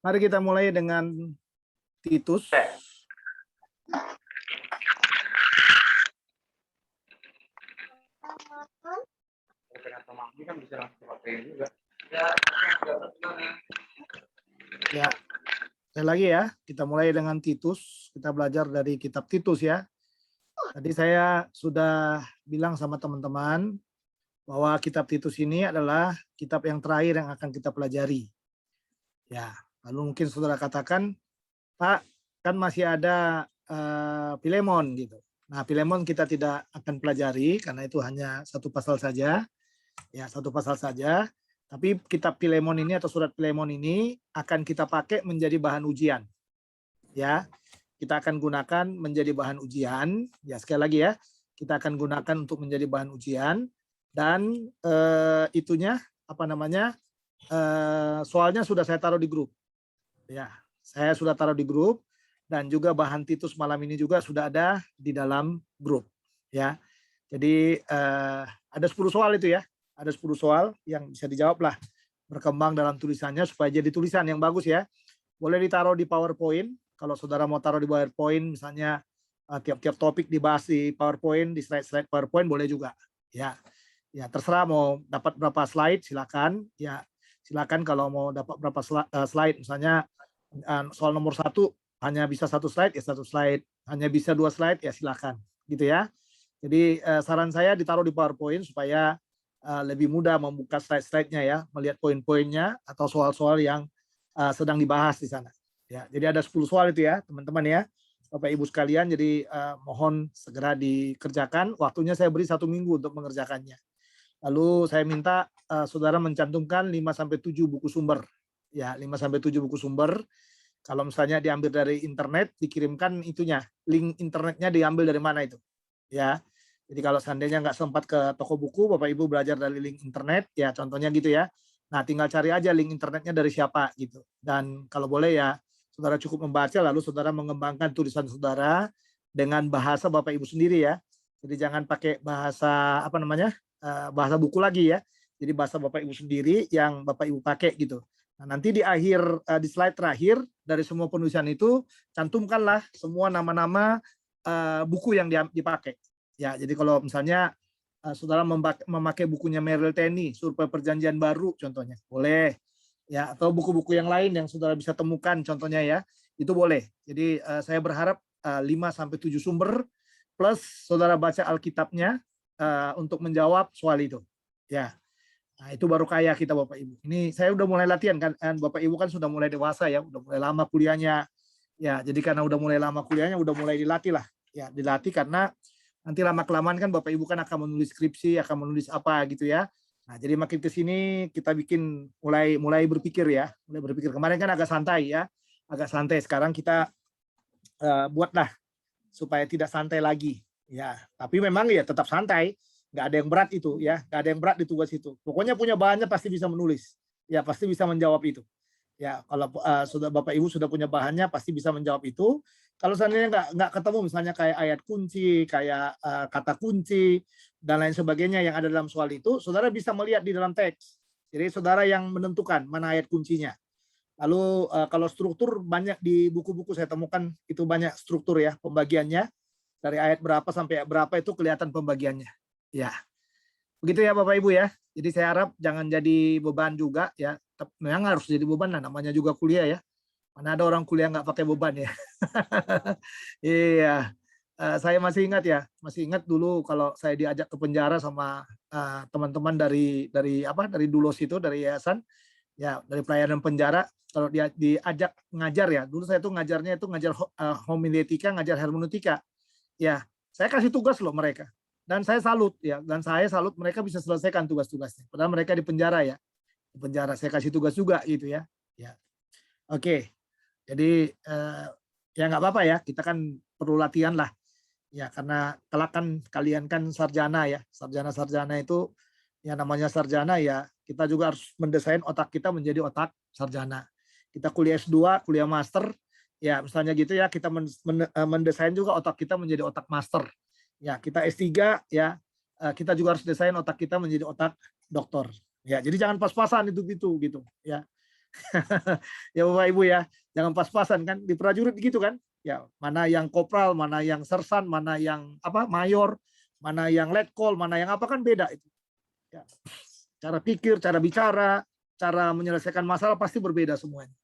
Mari kita mulai dengan Titus. Ya, sekali lagi ya, kita mulai dengan Titus. Kita belajar dari kitab Titus ya. Tadi saya sudah bilang sama teman-teman bahwa kitab Titus ini adalah kitab yang terakhir yang akan kita pelajari. Ya, lalu mungkin saudara katakan, Pak, kan masih ada Filemon gitu. Nah, Filemon kita tidak akan pelajari karena itu hanya satu pasal saja. Ya, satu pasal saja. Tapi kitab Filemon ini atau surat Filemon ini akan kita pakai menjadi bahan ujian. Ya, kita akan gunakan menjadi bahan ujian. Ya, sekali lagi ya, kita akan gunakan untuk menjadi bahan ujian. Dan itunya apa namanya? Soalnya sudah saya taruh di grup. Ya, saya sudah taruh di grup dan juga bahan Titus malam ini juga sudah ada di dalam grup. Ya, jadi ada 10 soal itu ya. Ada 10 soal yang bisa dijawab lah, berkembang dalam tulisannya supaya jadi tulisan yang bagus ya. Boleh ditaruh di PowerPoint. Kalau saudara mau taruh di PowerPoint, misalnya tiap-tiap topik dibahas di PowerPoint, di slide-slide PowerPoint boleh juga. Ya, ya terserah mau dapat berapa slide silakan. Ya, silakan kalau mau dapat berapa slide. Misalnya soal nomor 1 hanya bisa 1 slide ya 1 slide. Hanya bisa 2 slide ya silakan. Gitu ya. Jadi saran saya ditaruh di PowerPoint supaya lebih mudah membuka slide-slide-nya ya, melihat poin-poinnya atau soal-soal yang sedang dibahas di sana. Ya, jadi ada 10 soal itu ya, teman-teman ya. Bapak Ibu sekalian, jadi mohon segera dikerjakan. Waktunya saya beri 1 minggu untuk mengerjakannya. Lalu saya minta saudara mencantumkan 5-7 buku sumber. Ya, 5-7 buku sumber. Kalau misalnya diambil dari internet, dikirimkan itunya, link internetnya diambil dari mana itu. Ya. Jadi kalau seandainya nggak sempat ke toko buku, Bapak Ibu belajar dari link internet, ya contohnya gitu ya. Nah, tinggal cari aja link internetnya dari siapa gitu. Dan kalau boleh ya, saudara cukup membaca, lalu saudara mengembangkan tulisan saudara dengan bahasa Bapak Ibu sendiri ya. Jadi jangan pakai bahasa apa namanya, bahasa buku lagi ya. Jadi bahasa Bapak Ibu sendiri yang Bapak Ibu pakai gitu. Nah, nanti di akhir, di slide terakhir dari semua penulisan itu, cantumkanlah semua nama-nama buku yang dipakai. Ya, jadi kalau misalnya saudara memakai bukunya Merrill Tenney, Survei Perjanjian Baru contohnya, boleh. Ya, atau buku-buku yang lain yang saudara bisa temukan contohnya ya, itu boleh. Jadi saya berharap 5-7 sumber plus saudara baca Alkitabnya untuk menjawab soal itu. Ya. Nah, itu baru kaya kita Bapak Ibu. Ini saya udah mulai latihan kan, Bapak Ibu kan sudah mulai dewasa ya, udah mulai lama kuliahnya. Ya, jadi karena udah mulai lama kuliahnya, udah mulai dilatih lah. Ya, dilatih karena nanti lama-kelamaan kan Bapak Ibu kan akan menulis skripsi, akan menulis apa gitu ya. Nah, jadi makin ke sini kita bikin mulai berpikir ya, mulai berpikir. Kemarin kan agak santai ya, agak santai. Sekarang kita buatlah supaya tidak santai lagi. Ya, tapi memang ya tetap santai. Nggak ada yang berat itu ya, nggak ada yang berat di tugas itu. Pokoknya punya bahannya pasti bisa menulis. Ya, pasti bisa menjawab itu. Ya, kalau sudah Bapak Ibu sudah punya bahannya pasti bisa menjawab itu. Kalau seandainya nggak ketemu misalnya kayak ayat kunci, kayak kata kunci dan lain sebagainya yang ada dalam soal itu, saudara bisa melihat di dalam teks. Jadi saudara yang menentukan mana ayat kuncinya. Lalu kalau struktur banyak di buku-buku saya temukan itu banyak struktur ya pembagiannya dari ayat berapa sampai ayat berapa itu kelihatan pembagiannya. Ya, begitu ya Bapak Ibu ya. Jadi saya harap jangan jadi beban juga ya. Memang harus jadi beban lah, namanya juga kuliah ya. Mana ada orang kuliah nggak pakai beban ya. Iya, saya masih ingat dulu kalau saya diajak ke penjara sama teman-teman dari Dulos itu, dari yayasan, ya dari pelayanan penjara. Kalau dia diajak ngajar ya, dulu saya tuh ngajarnya itu ngajar homiletika, ngajar hermeneutika. Ya, saya kasih tugas loh mereka. Dan saya salut ya, dan saya salut mereka bisa selesaikan tugas-tugasnya. Padahal mereka di penjara ya. Di penjara saya kasih tugas juga gitu ya. Ya. Oke. Jadi ya nggak apa-apa ya, kita kan perlu latihan lah. Ya karena kelak kan kalian kan sarjana ya. Sarjana-sarjana itu yang namanya sarjana ya, kita juga harus mendesain otak kita menjadi otak sarjana. Kita kuliah S2, kuliah master, ya misalnya gitu ya, kita mendesain juga otak kita menjadi otak master. Ya, kita S3 ya, kita juga harus desain otak kita menjadi otak doktor. Ya, jadi jangan pas-pasan itu gitu ya. Ya Bapak Ibu ya, jangan pas-pasan kan di prajurit gitu kan. Ya, mana yang kopral, mana yang sersan, mana yang apa mayor, mana yang letkol, mana yang apa kan beda itu. Ya. Cara pikir, cara bicara, cara menyelesaikan masalah pasti berbeda semuanya.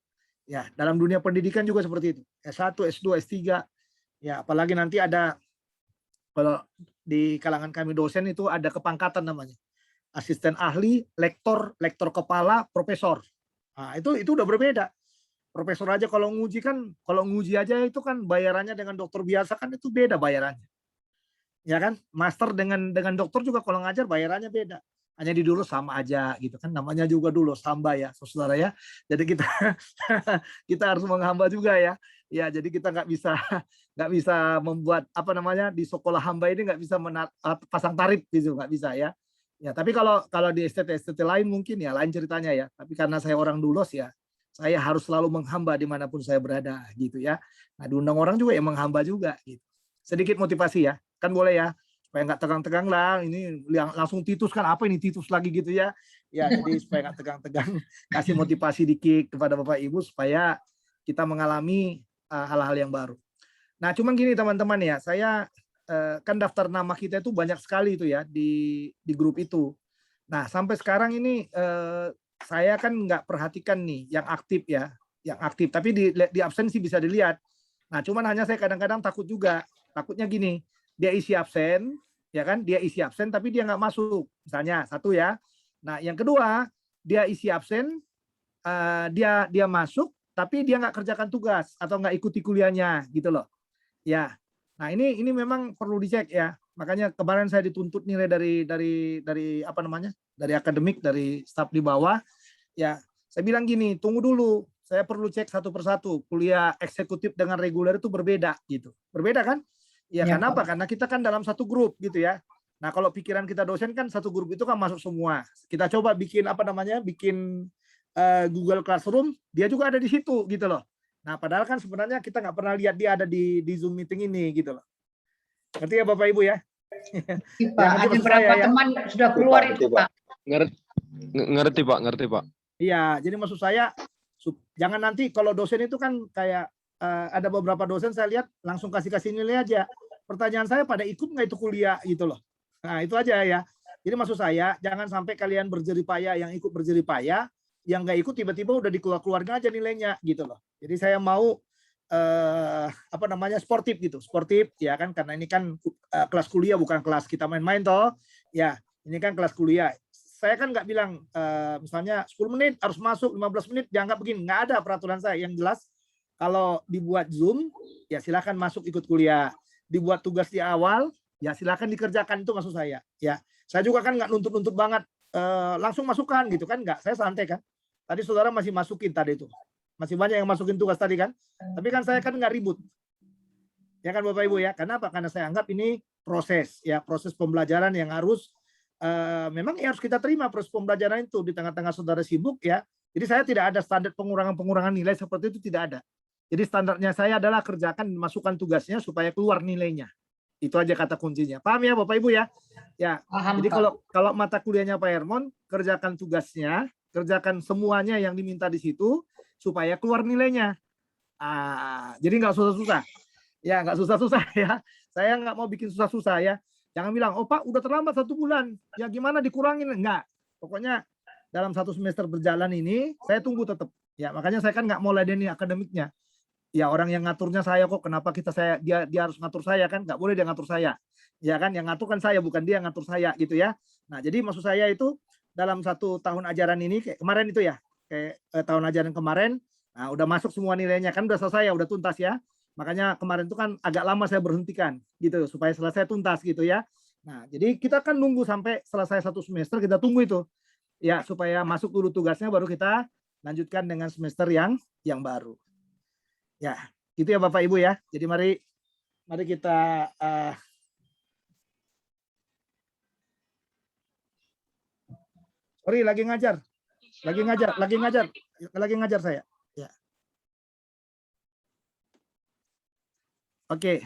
Ya, dalam dunia pendidikan juga seperti itu. S1, S2, S3, ya apalagi nanti ada kalau di kalangan kami dosen itu ada kepangkatan namanya. Asisten ahli, lektor, lektor kepala, profesor. Nah, itu udah berbeda. Profesor aja kalau nguji kan, kalau nguji aja itu kan bayarannya dengan dokter biasa kan itu beda bayarannya. Ya kan? Master dengan dokter juga kalau ngajar bayarannya beda. Hanya di dulu sama aja gitu kan, namanya juga dulu hamba ya, saudara ya. Jadi kita kita harus menghamba juga ya. Ya, jadi kita nggak bisa membuat apa namanya di sekolah hamba ini nggak bisa pasang tarif gitu, nggak bisa ya. Ya, tapi kalau kalau di STT lain mungkin ya lain ceritanya ya. Tapi karena saya orang Dulos ya, saya harus selalu menghamba dimanapun saya berada gitu ya. Nah, diundang orang juga yang menghamba juga gitu. Sedikit motivasi ya, kan boleh ya, supaya nggak tegang-tegang lah. Ini langsung Titus kan apa ini Titus lagi gitu ya. Ya, jadi supaya nggak tegang-tegang, kasih motivasi dikit kepada Bapak Ibu supaya kita mengalami hal-hal yang baru. Nah, cuman gini teman-teman ya, saya kan daftar nama kita itu banyak sekali itu ya di grup itu. Nah, sampai sekarang ini saya kan nggak perhatikan nih yang aktif ya, yang aktif. Tapi di absen sih bisa dilihat. Nah, cuman hanya saya kadang-kadang takut juga. Takutnya gini, dia isi absen, ya kan? Dia isi absen tapi dia nggak masuk. Misalnya satu ya. Nah, yang kedua, dia isi absen, dia masuk, tapi dia nggak kerjakan tugas atau nggak ikuti kuliahnya, gitu loh. Ya, nah ini memang perlu dicek ya. Makanya kemarin saya dituntut nilai dari apa namanya, dari akademik, dari staf di bawah. Ya, saya bilang gini, tunggu dulu, saya perlu cek satu persatu. Kuliah eksekutif dengan reguler itu berbeda gitu. Berbeda kan? Ya, Ya, kenapa? Pak. Karena kita kan dalam satu grup gitu ya. Nah, kalau pikiran kita dosen kan satu grup itu kan masuk semua. Kita coba bikin apa namanya, bikin Google Classroom, dia juga ada di situ gitu loh. Nah, padahal kan sebenarnya kita nggak pernah lihat dia ada di Zoom meeting ini gitu loh. Ngerti ya Bapak Ibu ya? Iya, Ya, Pak. ngerti Ada maksud beberapa saya ya? teman sudah keluar itu, Pak. Ngerti Pak, ngerti Pak. Iya, jadi maksud saya jangan nanti kalau dosen itu kan kayak ada beberapa dosen saya lihat langsung kasih nilai aja. Pertanyaan saya pada ikut nggak itu kuliah gitu loh. Nah, itu aja ya. Jadi maksud saya jangan sampai kalian berjerih payah, yang ikut berjerih payah, yang nggak ikut tiba-tiba udah dikeluarkan aja nilainya gitu loh. Jadi saya mau apa namanya sportif gitu, sportif ya kan, karena ini kan kelas kuliah bukan kelas kita main-main toh. Ya, ini kan kelas kuliah. Saya kan nggak bilang misalnya 10 menit harus masuk, 15 menit dianggap begini, nggak ada peraturan saya. Yang jelas kalau dibuat Zoom ya silakan masuk ikut kuliah, dibuat tugas di awal ya silakan dikerjakan, itu maksud saya ya. Saya juga kan nggak nuntut banget langsung masukkan gitu kan, nggak, saya santai kan. Tadi saudara masih masukin tadi itu, masih banyak yang masukin tugas tadi kan, tapi kan saya kan nggak ribut ya kan Bapak Ibu ya. Kenapa? Karena saya anggap ini proses ya, proses pembelajaran yang harus memang harus kita terima proses pembelajaran itu di tengah-tengah saudara sibuk ya. Jadi saya tidak ada standar pengurangan nilai seperti itu, tidak ada. Jadi standarnya saya adalah kerjakan, masukkan tugasnya supaya keluar nilainya. Itu aja kata kuncinya. Paham ya Bapak Ibu ya? Ya. Paham, Jadi Pak. kalau mata kuliahnya Pak Hermon, kerjakan tugasnya, kerjakan semuanya yang diminta di situ supaya keluar nilainya. Jadi nggak susah-susah. Ya, nggak susah-susah ya. Saya nggak mau bikin susah-susah ya. Jangan bilang, oh Pak udah terlambat 1 bulan. Ya gimana dikurangin? Enggak. Pokoknya dalam 1 semester berjalan ini, saya tunggu tetap. Ya, makanya saya kan nggak mau ladeni akademiknya. Ya orang yang ngaturnya saya kok, kenapa dia harus ngatur saya kan? Nggak boleh dia ngatur saya. Ya kan, yang ngatur kan saya, bukan dia yang ngatur saya gitu ya. Nah, jadi maksud saya itu dalam 1 tahun ajaran ini, kayak kemarin itu ya, kayak tahun ajaran kemarin, nah udah masuk semua nilainya, kan udah selesai ya, udah tuntas ya. Makanya kemarin itu kan agak lama saya berhentikan gitu supaya selesai tuntas gitu ya. Nah, jadi kita kan nunggu sampai selesai 1 semester, kita tunggu itu ya supaya masuk dulu tugasnya, baru kita lanjutkan dengan semester yang baru. Ya, gitu ya Bapak Ibu ya. Jadi mari kita sorry lagi ngajar saya. Ya. Oke.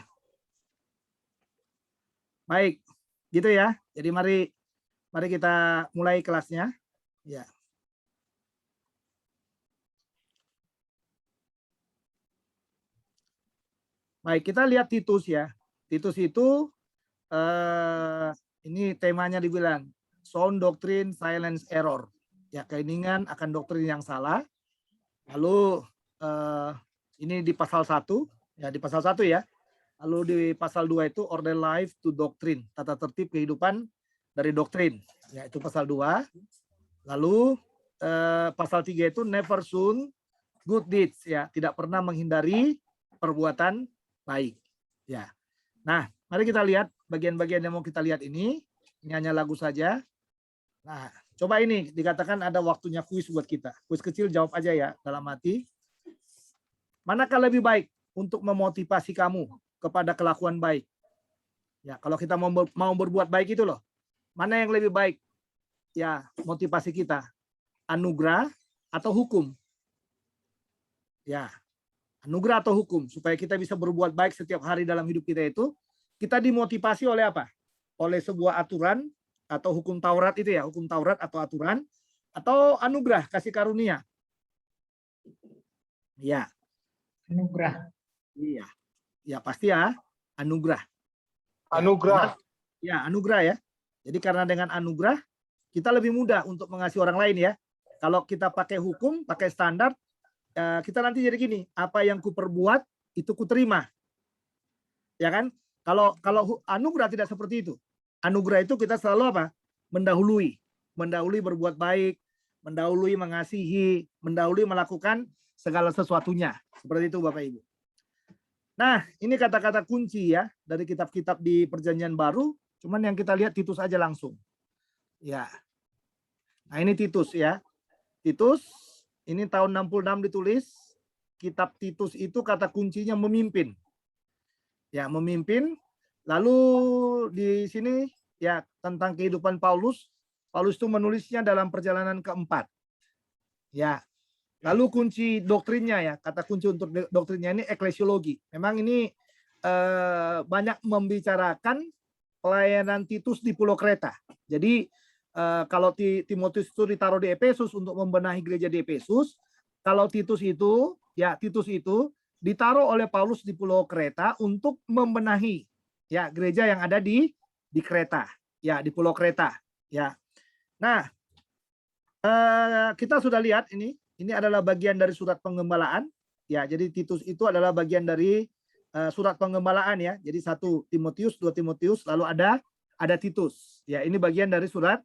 Baik, gitu ya. Jadi mari kita mulai kelasnya. Ya. Baik, kita lihat Titus ya. Titus itu ini temanya dibilang sound doctrine, silence error. Ya, keiningan akan doktrin yang salah. Lalu ini di pasal 1, ya di pasal 1 ya. Lalu di pasal 2 itu order life to doctrine, tata tertib kehidupan dari doktrin. Ya, itu pasal 2. Lalu pasal 3 itu never shun good deeds, ya, tidak pernah menghindari perbuatan baik. Ya. Nah, mari kita lihat bagian-bagian yang mau kita lihat ini hanya lagu saja. Nah, coba ini dikatakan ada waktunya kuis buat kita. Kuis kecil, jawab aja ya dalam hati. Manakah lebih baik untuk memotivasi kamu kepada kelakuan baik? Ya, kalau kita mau berbuat baik itu loh. Mana yang lebih baik? Ya, motivasi kita. Anugerah atau hukum? Ya, anugerah atau hukum, supaya kita bisa berbuat baik setiap hari dalam hidup kita itu, kita dimotivasi oleh apa? Oleh sebuah aturan atau hukum Taurat itu ya, hukum Taurat atau aturan, atau anugerah, kasih karunia. Ya. Anugerah. Iya. Ya pasti ya, anugerah. Anugerah. Ya, anugerah ya. Jadi karena dengan anugerah, kita lebih mudah untuk mengasihi orang lain ya. Kalau kita pakai hukum, pakai standar, kita nanti jadi gini, apa yang kuperbuat itu kuterima, ya kan? Kalau anugerah tidak seperti itu. Anugerah itu kita selalu apa? Mendahului berbuat baik, mendahului mengasihi, mendahului melakukan segala sesuatunya. Seperti itu Bapak Ibu. Nah, ini kata-kata kunci ya dari kitab-kitab di Perjanjian Baru. Cuman yang kita lihat Titus aja langsung. Ya. Nah, ini Titus ya. Titus ini tahun 66 ditulis. Kitab Titus itu kata kuncinya memimpin. Ya, memimpin. Lalu di sini ya tentang kehidupan Paulus. Paulus itu menulisnya dalam perjalanan keempat. Ya. Lalu kunci doktrinnya ya, kata kunci untuk doktrinnya ini eklesiologi. Memang ini banyak membicarakan pelayanan Titus di Pulau Kreta. Jadi kalau Timotius itu ditaruh di Efesus untuk membenahi gereja di Efesus, kalau Titus itu ditaruh oleh Paulus di Pulau Kreta untuk membenahi ya gereja yang ada di Kreta, ya di Pulau Kreta, ya. Nah, kita sudah lihat ini adalah bagian dari surat penggembalaan, ya. Jadi Titus itu adalah bagian dari surat penggembalaan ya. Jadi 1 Timotius, 2 Timotius, lalu ada Titus. Ya, ini bagian dari surat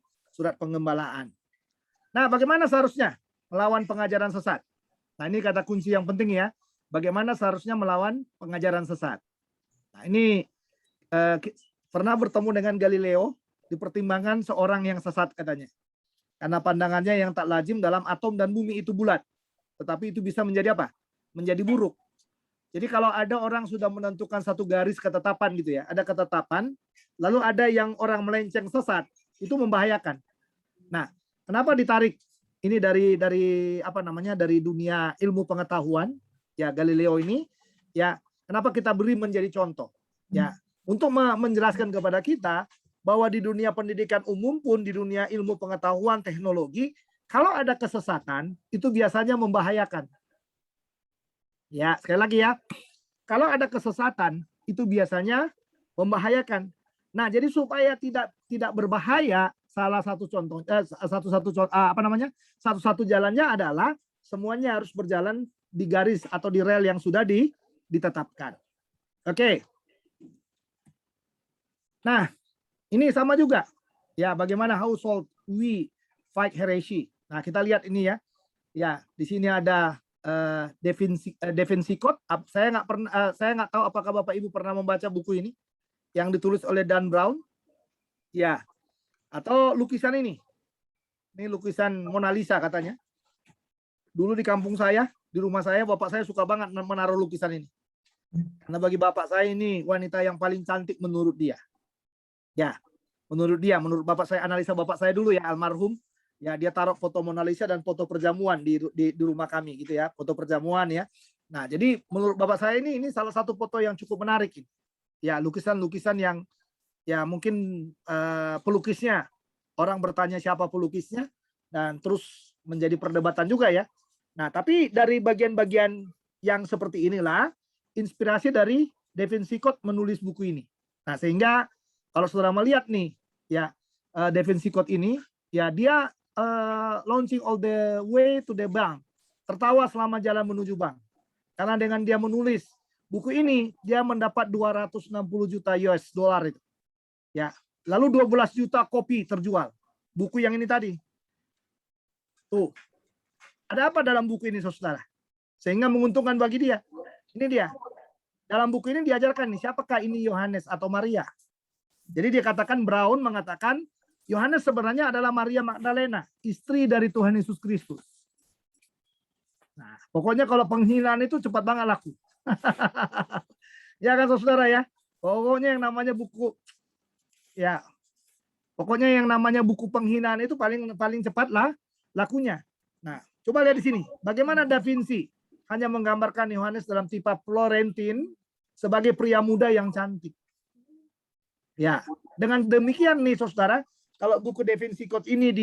penggembalaan. Nah, bagaimana seharusnya melawan pengajaran sesat? Nah, ini kata kunci yang penting ya. Bagaimana seharusnya melawan pengajaran sesat? Nah, ini pernah bertemu dengan Galileo, dipertimbangkan seorang yang sesat katanya. Karena pandangannya yang tak lazim dalam atom dan bumi itu bulat. Tetapi itu bisa menjadi apa? Menjadi buruk. Jadi kalau ada orang sudah menentukan satu garis ketetapan gitu ya, ada ketetapan, lalu ada yang orang melenceng sesat, itu membahayakan. Nah, kenapa ditarik? Ini dari apa namanya? Dari dunia ilmu pengetahuan, ya Galileo ini, ya kenapa kita beri menjadi contoh? Ya, untuk menjelaskan kepada kita bahwa di dunia pendidikan umum pun, di dunia ilmu pengetahuan, teknologi, kalau ada kesesatan, itu biasanya membahayakan. Ya, sekali lagi ya, kalau ada kesesatan, itu biasanya membahayakan. Nah, jadi supaya tidak berbahaya, salah satu contoh, satu-satu jalannya adalah semuanya harus berjalan di garis atau di rel yang sudah ditetapkan. Oke. Nah, ini sama juga. Ya, bagaimana household we fight heresy. Nah, kita lihat ini ya. Ya, di sini ada definisi code. Saya nggak tahu apakah Bapak Ibu pernah membaca buku ini yang ditulis oleh Dan Brown. Ya. Atau lukisan ini. Ini lukisan Mona Lisa katanya. Dulu di kampung saya, di rumah saya, bapak saya suka banget menaruh lukisan ini. Karena bagi bapak saya ini wanita yang paling cantik menurut dia. Ya, menurut bapak saya, analisa bapak saya dulu ya, almarhum, ya dia taruh foto Mona Lisa dan foto perjamuan di rumah kami gitu ya, foto perjamuan ya. Nah, jadi menurut bapak saya ini salah satu foto yang cukup menarik ini. Ya, lukisan-lukisan yang ya mungkin pelukisnya, orang bertanya siapa pelukisnya, dan terus menjadi perdebatan juga ya. Nah, tapi dari bagian-bagian yang seperti inilah inspirasi dari Da Vinci Code menulis buku ini. Nah, sehingga kalau saudara melihat nih, ya Da Vinci Code ini, ya dia launching all the way to the bank. Tertawa selama jalan menuju bank. Karena dengan dia menulis buku ini, dia mendapat 260 juta US dollar itu. Ya, lalu 12 juta kopi terjual. Buku yang ini tadi. Tuh. Ada apa dalam buku ini, saudara? Sehingga menguntungkan bagi dia. Ini dia. Dalam buku ini diajarkan nih, siapakah ini Yohanes atau Maria? Jadi dia katakan, Brown mengatakan, Yohanes sebenarnya adalah Maria Magdalena, istri dari Tuhan Yesus Kristus. Nah, pokoknya kalau penghinaan itu cepat banget laku. Ya kan saudara ya? Pokoknya yang namanya buku, ya, pokoknya yang namanya buku penghinaan itu paling cepat lah lakunya. Nah, coba lihat di sini. Bagaimana Da Vinci hanya menggambarkan Yohanes dalam tipe Florentin sebagai pria muda yang cantik. Ya, dengan demikian nih saudara, kalau buku Da Vinci Code ini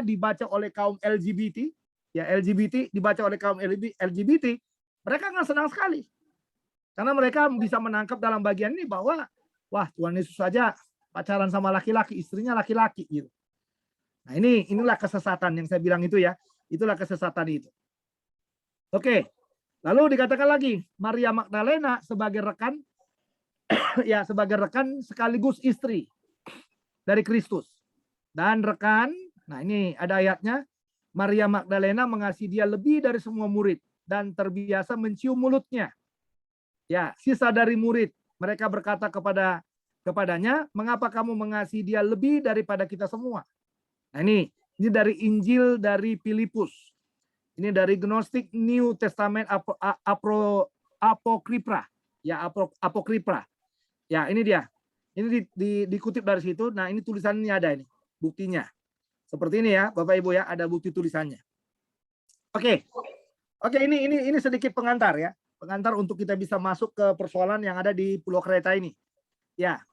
dibaca oleh kaum LGBT, ya LGBT dibaca oleh kaum LGBT, mereka nggak senang sekali. Karena mereka bisa menangkap dalam bagian ini bahwa wah, Tuhan Yesus saja pacaran sama laki-laki, istrinya laki-laki gitu. Nah, inilah kesesatan yang saya bilang itu ya. Itulah kesesatan itu. Oke. Lalu dikatakan lagi Maria Magdalena sebagai rekan ya, sebagai rekan sekaligus istri dari Kristus. Dan rekan, nah ini ada ayatnya, Maria Magdalena mengasihi dia lebih dari semua murid dan terbiasa mencium mulutnya. Ya, sisa dari murid, mereka berkata kepadanya, mengapa kamu mengasihi dia lebih daripada kita semua? Nah, ini dari Injil dari Filipus. Ini dari Gnostic New Testament Apokrypha. Ya, Apokrypha. Ya, ini dia. Ini dikutip dari situ. Nah, ini tulisannya ada ini, buktinya. Seperti ini ya, Bapak Ibu ya, ada bukti tulisannya. Oke. Oke, ini sedikit pengantar ya. Pengantar untuk kita bisa masuk ke persoalan yang ada di Pulau Kreta ini. Ya.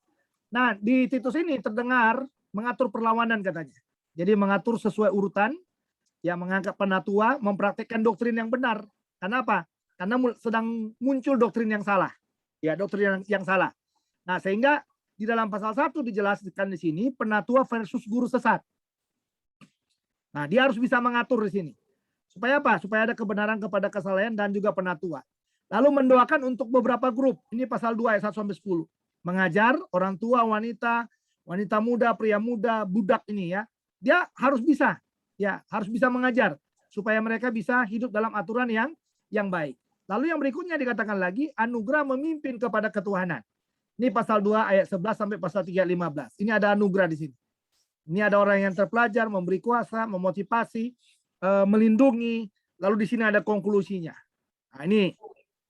Nah, di Titus ini terdengar mengatur perlawanan katanya. Jadi mengatur sesuai urutan, ya mengangkat penatua, mempraktekkan doktrin yang benar. Kenapa? Karena sedang muncul doktrin yang salah. Ya, doktrin yang salah. Nah, sehingga di dalam pasal 1 dijelaskan di sini penatua versus guru sesat. Nah, dia harus bisa mengatur di sini. Supaya apa? Supaya ada kebenaran kepada kesalahan dan juga penatua. Lalu mendoakan untuk beberapa grup. Ini pasal 2 ayat 1 sampai 10. Mengajar orang tua, wanita muda, pria muda, budak ini ya. Dia harus bisa, ya harus bisa mengajar supaya mereka bisa hidup dalam aturan yang baik. Lalu yang berikutnya dikatakan lagi anugerah memimpin kepada ketuhanan. Ini pasal 2 ayat 11 sampai pasal 3 ayat 15. Ini ada anugerah di sini. Ini ada orang yang terpelajar, memberi kuasa, memotivasi, melindungi. Lalu di sini ada konklusinya. Nah, ini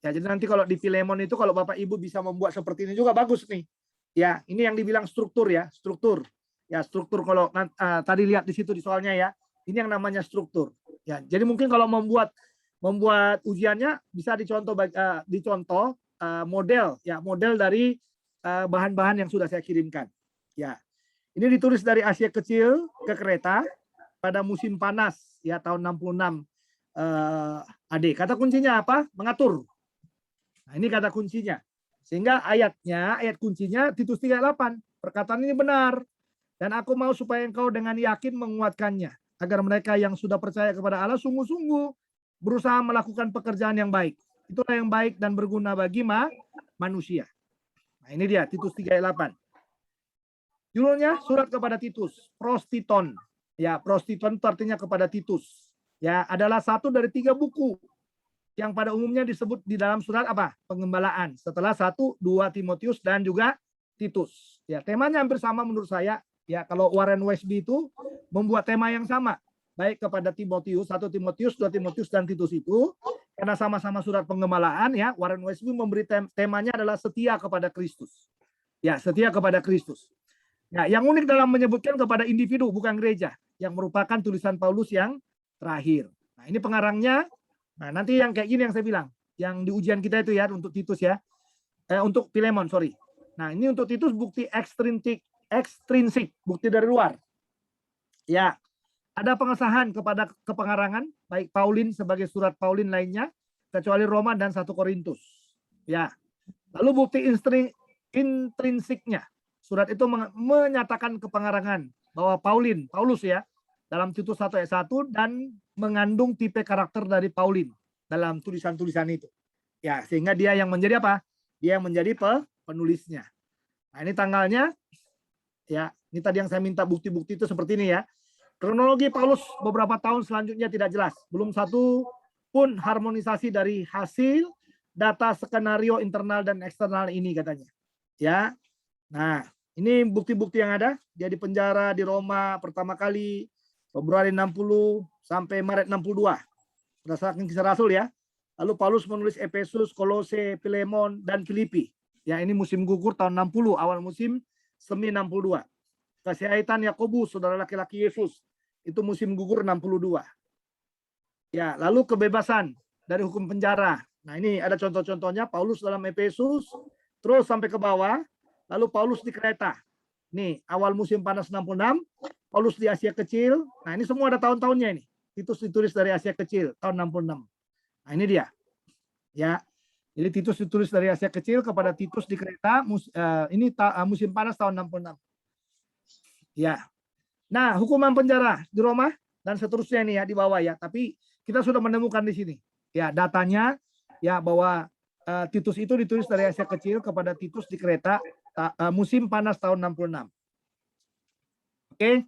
ya, jadi nanti kalau di Filemon itu kalau Bapak Ibu bisa membuat seperti ini juga bagus nih. Ya, ini yang dibilang struktur ya, struktur. Ya, struktur kalau tadi lihat di situ di soalnya ya. Ini yang namanya struktur. Ya, jadi mungkin kalau membuat ujiannya bisa dicontoh model ya, model dari bahan-bahan yang sudah saya kirimkan. Ya. Ini ditulis dari Asia Kecil ke Kreta pada musim panas ya tahun 66 AD. Kata kuncinya apa? Mengatur. Nah, ini kata kuncinya. Sehingga ayat kuncinya Titus 3:8. Perkataan ini benar. Dan aku mau supaya engkau dengan yakin menguatkannya. Agar mereka yang sudah percaya kepada Allah sungguh-sungguh berusaha melakukan pekerjaan yang baik. Itulah yang baik dan berguna bagi manusia. Nah, ini dia Titus 3:8. Judulnya surat kepada Titus, prostiton. Ya, prostiton itu artinya kepada Titus. Ya, adalah satu dari 3 buku yang pada umumnya disebut di dalam surat apa? Pengembalaan. Setelah 1, 2 Timotius dan juga Titus. Ya, temanya hampir sama menurut saya. Ya, kalau Warren Wiersbe itu membuat tema yang sama, baik kepada Timotius, 1 Timotius, 2 Timotius dan Titus itu karena sama-sama surat pengembalaan ya, Warren Wiersbe memberi temanya adalah setia kepada Kristus. Ya, setia kepada Kristus. Nah, yang unik dalam menyebutkan kepada individu bukan gereja, yang merupakan tulisan Paulus yang terakhir. Nah, ini pengarangnya. Nah, nanti yang kayak gini yang saya bilang, yang di ujian kita itu ya untuk Titus ya. Untuk Filemon, sorry. Nah, ini untuk Titus bukti ekstrinsik, bukti dari luar. Ya, ada pengesahan kepada kepengarangan baik Paulin sebagai surat Paulin lainnya kecuali Roma dan 1 Korintus. Ya. Lalu bukti intrinsiknya. Surat itu menyatakan kepengarangan bahwa Paulus ya, dalam Titus 1 ayat 1 dan mengandung tipe karakter dari Paulin dalam tulisan-tulisan itu. Ya, sehingga dia yang menjadi apa? Dia yang menjadi penulisnya. Nah, ini tanggalnya. Ya, ini tadi yang saya minta bukti-bukti itu seperti ini ya. Kronologi Paulus beberapa tahun selanjutnya tidak jelas. Belum satu pun harmonisasi dari hasil data skenario internal dan eksternal ini katanya. Ya. Nah, ini bukti-bukti yang ada. Dia di penjara di Roma pertama kali Februari 60 sampai Maret 62. Berdasarkan kisah Rasul ya. Lalu Paulus menulis Efesus, Kolose, Filemon, dan Filipi. Ya, ini musim gugur tahun 60, awal musim semi 62. Kesehatan Yakobus, saudara laki-laki Yesus, itu musim gugur 62. Ya, lalu kebebasan dari hukum penjara. Nah, ini ada contoh-contohnya Paulus dalam Efesus, terus sampai ke bawah, lalu Paulus di Kreta. Nih, awal musim panas 66, Paulus di Asia Kecil. Nah, ini semua ada tahun-tahunnya ini. Titus ditulis dari Asia Kecil tahun 66. Nah, ini dia. Ya. Jadi Titus ditulis dari Asia Kecil kepada Titus di Kreta, ini musim panas tahun 66. Ya. Nah, hukuman penjara di Roma dan seterusnya ini ya di bawah ya. Tapi kita sudah menemukan di sini. Ya, datanya ya bahwa Titus itu ditulis dari Asia Kecil kepada Titus di Kreta musim panas tahun 66. Oke.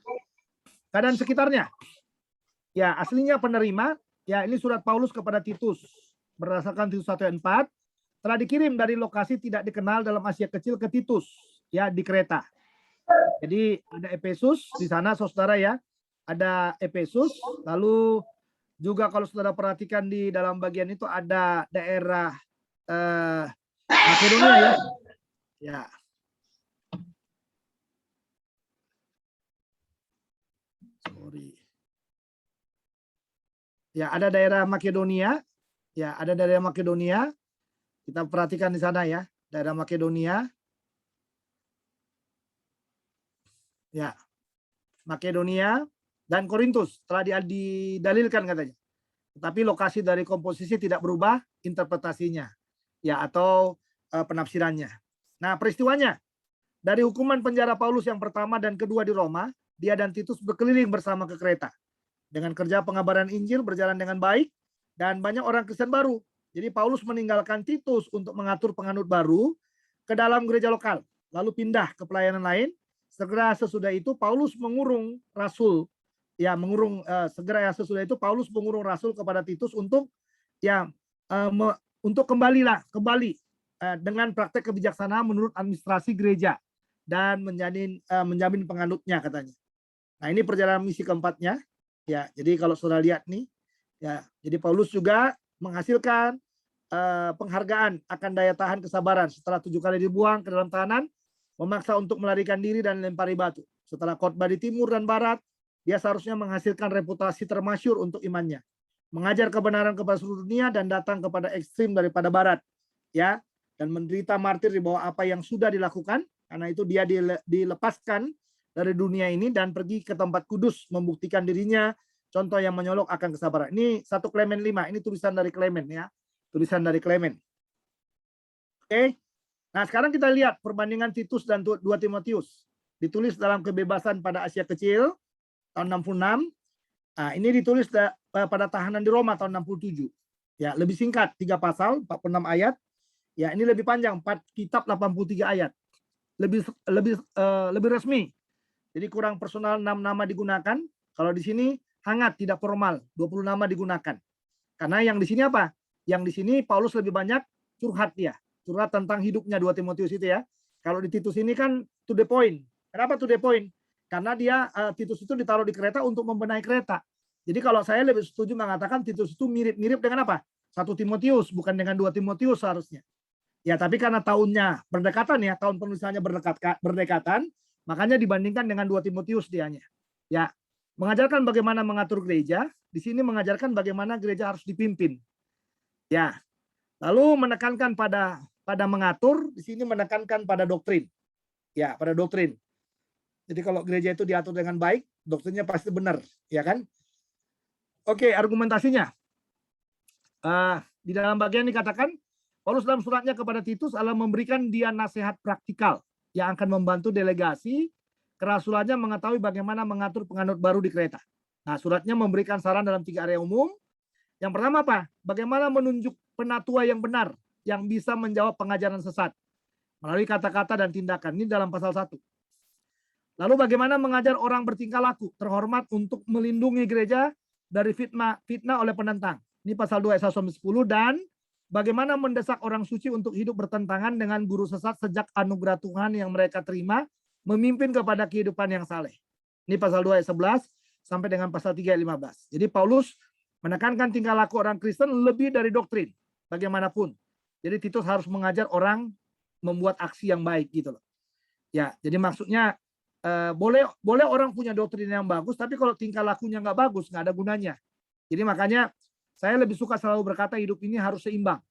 Keadaan sekitarnya. Ya, aslinya penerima ya ini surat Paulus kepada Titus berdasarkan Titus 1 ayat 4 telah dikirim dari lokasi tidak dikenal dalam Asia Kecil ke Titus ya di Kreta. Jadi ada Efesus di sana saudara ya. Ada Efesus, lalu juga kalau saudara perhatikan di dalam bagian itu ada daerah Makedonia ya. Ya. Sorry. Ya, ada daerah Makedonia. Ya, ada daerah Makedonia. Kita perhatikan di sana ya, daerah Makedonia. Ya, Makedonia dan Korintus telah didalilkan katanya. Tetapi lokasi dari komposisi tidak berubah interpretasinya, ya atau penafsirannya. Nah, peristiwanya dari hukuman penjara Paulus yang pertama dan kedua di Roma, dia dan Titus berkeliling bersama ke Kreta. Dengan kerja pengabaran Injil berjalan dengan baik dan banyak orang Kristen baru. Jadi Paulus meninggalkan Titus untuk mengatur penganut baru ke dalam gereja lokal, lalu pindah ke pelayanan lain. Segera sesudah itu Paulus mengurung rasul, ya sesudah itu Paulus mengurung rasul kepada Titus untuk untuk kembali dengan praktek kebijaksanaan menurut administrasi gereja dan menjamin penganutnya katanya. Nah, ini perjalanan misi keempatnya. Ya, jadi kalau saudara lihat nih, ya, jadi Paulus juga menghasilkan penghargaan akan daya tahan kesabaran setelah 7 kali dibuang ke dalam tahanan, memaksa untuk melarikan diri dan lempari batu. Setelah khotbah di timur dan barat, dia seharusnya menghasilkan reputasi termasyur untuk imannya, mengajar kebenaran kepada seluruh dunia dan datang kepada ekstrim daripada barat, ya, dan menderita martir di bawah apa yang sudah dilakukan. Karena itu dia dilepaskan dari dunia ini dan pergi ke tempat kudus membuktikan dirinya, contoh yang menyolok akan kesabaran. Ini 1 Klemen 5, ini tulisan dari Klemen ya. Tulisan dari Klemen. Oke. Nah, sekarang kita lihat perbandingan Titus dan 2 Timotius. Ditulis dalam kebebasan pada Asia Kecil tahun 66. Nah, ini ditulis pada tahanan di Roma tahun 67. Ya, lebih singkat, 3 pasal, 46 ayat. Ya, ini lebih panjang, 4 kitab 83 ayat. Lebih resmi. Jadi kurang personal, 6 nama digunakan. Kalau di sini hangat, tidak formal, 20 nama digunakan. Karena yang di sini apa? Yang di sini Paulus lebih banyak curhat dia. Curhat tentang hidupnya 2 Timotius itu ya. Kalau di Titus ini kan to the point. Kenapa to the point? Karena dia Titus itu ditaruh di Kreta untuk membenahi Kreta. Jadi kalau saya lebih setuju mengatakan Titus itu mirip-mirip dengan apa? 1 Timotius, bukan dengan 2 Timotius seharusnya. Ya, tapi karena tahunnya berdekatan ya, tahun penulisannya berdekatan, makanya dibandingkan dengan 2 Timotius dianya. Ya, mengajarkan bagaimana mengatur gereja, di sini mengajarkan bagaimana gereja harus dipimpin. Ya. Lalu menekankan pada mengatur, di sini menekankan pada doktrin. Ya, pada doktrin. Jadi kalau gereja itu diatur dengan baik, doktrinnya pasti benar, ya kan? Oke, argumentasinya. Di dalam bagian dikatakan Paulus dalam suratnya kepada Titus adalah memberikan dia nasihat praktikal yang akan membantu delegasi kerasulannya mengetahui bagaimana mengatur penganut baru di Kreta. Nah, suratnya memberikan saran dalam 3 area umum. Yang pertama apa? Bagaimana menunjuk penatua yang benar yang bisa menjawab pengajaran sesat melalui kata-kata dan tindakan. Ini dalam pasal 1. Lalu bagaimana mengajar orang bertingkah laku terhormat untuk melindungi gereja dari fitnah oleh penentang. Ini pasal 2 ayat 1-10 dan bagaimana mendesak orang suci untuk hidup bertentangan dengan guru sesat sejak anugerah Tuhan yang mereka terima memimpin kepada kehidupan yang saleh. Ini pasal 2 ayat 11 sampai dengan pasal 3 ayat 15. Jadi Paulus menekankan tingkah laku orang Kristen lebih dari doktrin bagaimanapun. Jadi Titus harus mengajar orang membuat aksi yang baik gitu loh. Ya, jadi maksudnya boleh orang punya doktrin yang bagus, tapi kalau tingkah lakunya nggak bagus, nggak ada gunanya. Jadi makanya saya lebih suka selalu berkata hidup ini harus seimbang.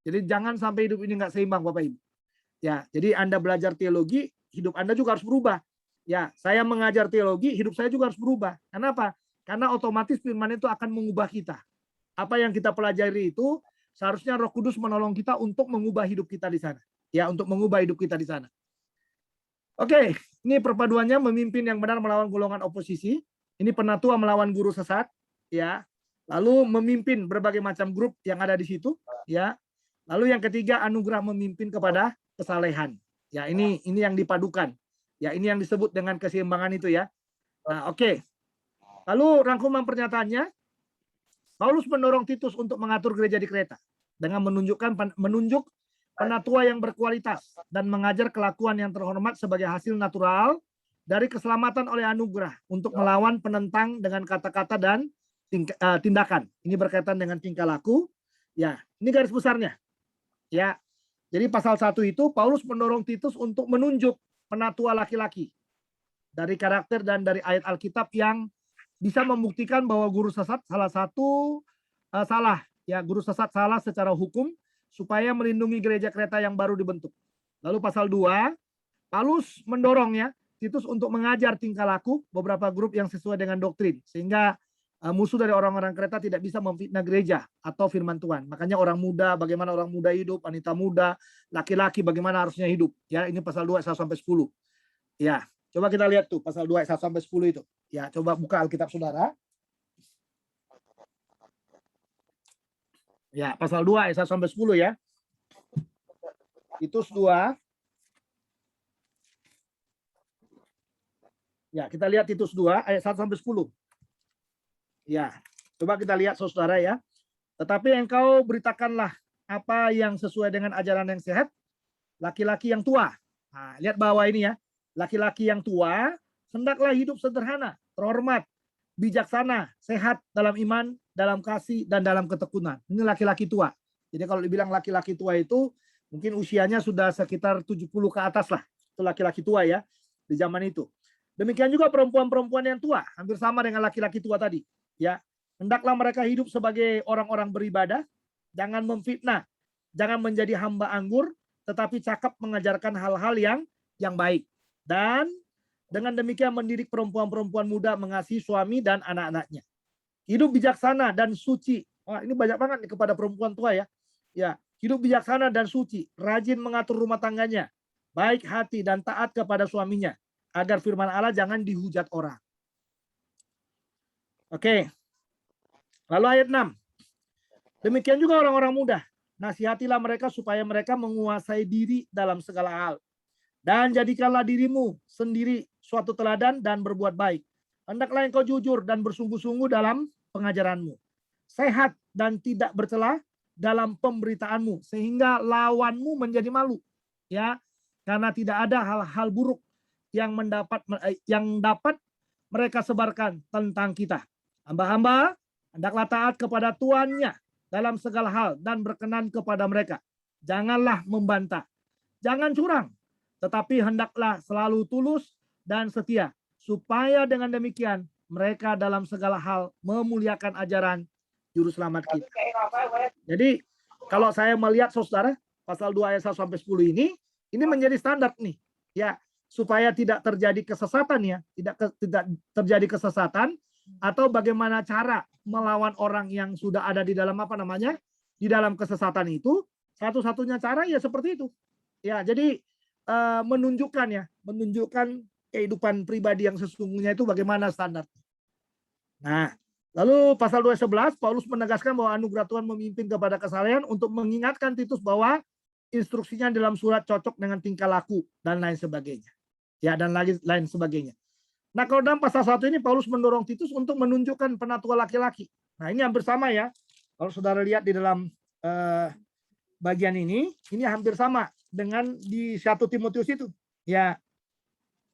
Jadi jangan sampai hidup ini nggak seimbang, Bapak Ibu. Ya, jadi Anda belajar teologi, hidup Anda juga harus berubah. Ya, saya mengajar teologi, hidup saya juga harus berubah. Kenapa? Karena otomatis firman itu akan mengubah kita. Apa yang kita pelajari itu seharusnya Roh Kudus menolong kita untuk mengubah hidup kita di sana. Ya, untuk mengubah hidup kita di sana. Oke, ini perpaduannya memimpin yang benar melawan golongan oposisi. Ini penatua melawan guru sesat, ya. Lalu memimpin berbagai macam grup yang ada di situ, ya. Lalu yang ketiga anugerah memimpin kepada kesalehan. Ya, ini yang dipadukan. Ya, ini yang disebut dengan keseimbangan itu ya. Nah, oke. Lalu rangkuman pernyataannya, Paulus mendorong Titus untuk mengatur gereja di Kreta dengan menunjuk penatua yang berkualitas dan mengajar kelakuan yang terhormat sebagai hasil natural dari keselamatan oleh anugerah untuk melawan penentang dengan kata-kata dan tindakan. Ini berkaitan dengan tingkah laku. Ya, ini garis besarnya. Ya. Jadi pasal 1 itu Paulus mendorong Titus untuk menunjuk penatua laki-laki dari karakter dan dari ayat Alkitab yang bisa membuktikan bahwa guru sesat guru sesat salah secara hukum supaya melindungi gereja Kreta yang baru dibentuk. Lalu pasal 2, Paulus mendorongnya Titus untuk mengajar tingkah laku beberapa grup yang sesuai dengan doktrin sehingga musuh dari orang-orang Kreta tidak bisa memfitnah gereja atau firman Tuhan. Makanya orang muda, bagaimana orang muda hidup, wanita muda, laki-laki bagaimana harusnya hidup. Ya, ini pasal 2 ayat 1-10. Ya, coba kita lihat tuh pasal 2 ayat 1-10 itu. Ya, coba buka Alkitab Saudara. Ya, pasal 2 ayat 1-10 ya. Titus 2. Ya, kita lihat Titus 2 ayat 1-10. Ya, coba kita lihat saudara ya. Tetapi engkau beritakanlah apa yang sesuai dengan ajaran yang sehat, laki-laki yang tua. Nah, lihat bawah ini ya. Laki-laki yang tua, hendaklah hidup sederhana, terhormat, bijaksana, sehat dalam iman, dalam kasih, dan dalam ketekunan. Ini laki-laki tua. Jadi kalau dibilang laki-laki tua itu, mungkin usianya sudah sekitar 70 ke atas lah. Itu laki-laki tua ya, di zaman itu. Demikian juga perempuan-perempuan yang tua, hampir sama dengan laki-laki tua tadi. Ya, hendaklah mereka hidup sebagai orang-orang beribadah, jangan memfitnah, jangan menjadi hamba anggur, tetapi cakap mengajarkan hal-hal yang baik. Dan dengan demikian mendidik perempuan-perempuan muda mengasihi suami dan anak-anaknya. Hidup bijaksana dan suci. Wah, ini banyak banget nih kepada perempuan tua ya. Ya, hidup bijaksana dan suci, rajin mengatur rumah tangganya, baik hati dan taat kepada suaminya, agar firman Allah jangan dihujat orang. Oke. Lalu ayat 6. Demikian juga orang-orang muda, nasihatilah mereka supaya mereka menguasai diri dalam segala hal. Dan jadikanlah dirimu sendiri suatu teladan dan berbuat baik. Hendaklah engkau jujur dan bersungguh-sungguh dalam pengajaranmu. Sehat dan tidak bercela dalam pemberitaanmu. Sehingga lawanmu menjadi malu. Ya, karena tidak ada hal-hal buruk yang dapat mereka sebarkan tentang kita. Hamba-hamba hendaklah taat kepada tuannya dalam segala hal dan berkenan kepada mereka. Janganlah membantah. Jangan curang. Tetapi hendaklah selalu tulus dan setia, supaya dengan demikian mereka dalam segala hal memuliakan ajaran juru selamat kita. Jadi kalau saya melihat saudara, pasal 2 ayat 1-10 ini menjadi standar nih, ya, supaya tidak terjadi kesesatan ya, tidak terjadi kesesatan atau bagaimana cara melawan orang yang sudah ada di dalam di dalam kesesatan itu. satu-satunya cara ya seperti itu. Ya, jadi menunjukkan kehidupan pribadi yang sesungguhnya itu bagaimana standar. Nah, lalu pasal 2:11 Paulus menegaskan bahwa anugerah Tuhan memimpin kepada kesalehan untuk mengingatkan Titus bahwa instruksinya dalam surat cocok dengan tingkah laku dan lain sebagainya. Ya, dan lain sebagainya. Nah, kalau dalam pasal 1 ini Paulus mendorong Titus untuk menunjukkan penatua laki-laki. Nah, ini hampir sama ya. Kalau saudara lihat di dalam bagian ini hampir sama dengan di 1 Timotius itu. Ya.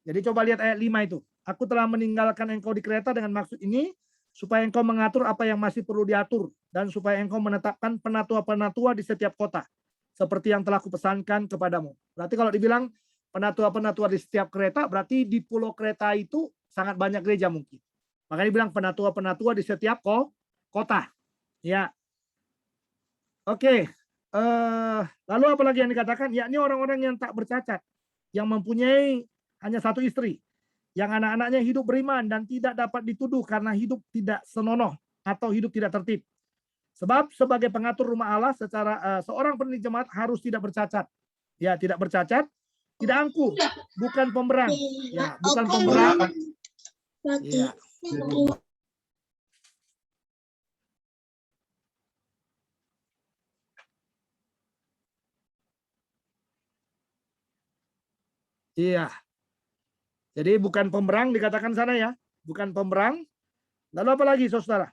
Jadi coba lihat ayat 5 itu. Aku telah meninggalkan engkau di Kreta dengan maksud ini, supaya engkau mengatur apa yang masih perlu diatur, dan supaya engkau menetapkan penatua-penatua di setiap kota, seperti yang telah kupesankan kepadamu. Berarti kalau dibilang penatua-penatua di setiap Kreta, berarti di pulau Kreta itu sangat banyak gereja mungkin. Makanya dibilang penatua-penatua di setiap kota. Ya. Oke. Lalu apa lagi yang dikatakan? Yakni orang-orang yang tak bercacat, yang mempunyai hanya satu istri, yang anak-anaknya hidup beriman dan tidak dapat dituduh karena hidup tidak senonoh atau hidup tidak tertib. Sebab sebagai pengatur rumah Allah, seorang pendidik jemaat harus tidak bercacat. Ya, tidak bercacat, tidak angkuh, bukan pemberang. Ya, bukan pemberang. Ya. Iya. Jadi bukan pemberang dikatakan sana ya, bukan pemberang. Lalu apa lagi, saudara?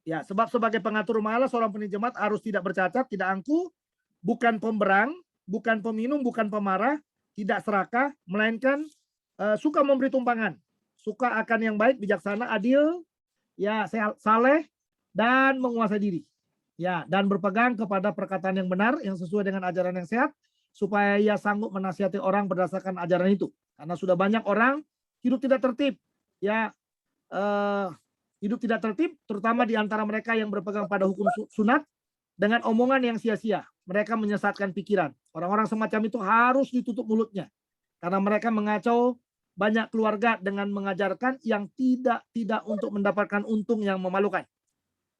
Ya, sebab sebagai pengatur rumah Allah, seorang pendidik jemaat harus tidak bercacat, tidak angkuh, bukan pemberang, bukan peminum, bukan pemarah, tidak serakah, melainkan suka memberi tumpangan, suka akan yang baik, bijaksana, adil, ya, saleh, dan menguasai diri. Ya, dan berpegang kepada perkataan yang benar, yang sesuai dengan ajaran yang sehat, supaya ia sanggup menasihati orang berdasarkan ajaran itu. Karena sudah banyak orang hidup tidak tertib, ya, hidup tidak tertib, terutama di antara mereka yang berpegang pada hukum sunat dengan omongan yang sia-sia. Mereka menyesatkan pikiran. Orang-orang semacam itu harus ditutup mulutnya, karena mereka mengacau banyak keluarga dengan mengajarkan yang tidak untuk mendapatkan untung yang memalukan.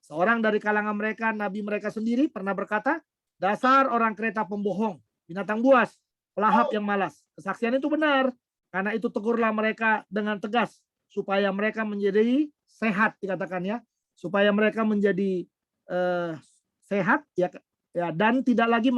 Seorang dari kalangan mereka, nabi mereka sendiri, pernah berkata, dasar orang Kreta pembohong, binatang buas, pelahap yang malas. Kesaksian itu benar, karena itu tegurlah mereka dengan tegas, supaya mereka menjadi sehat, dikatakan ya, supaya mereka menjadi sehat, ya, dan tidak lagi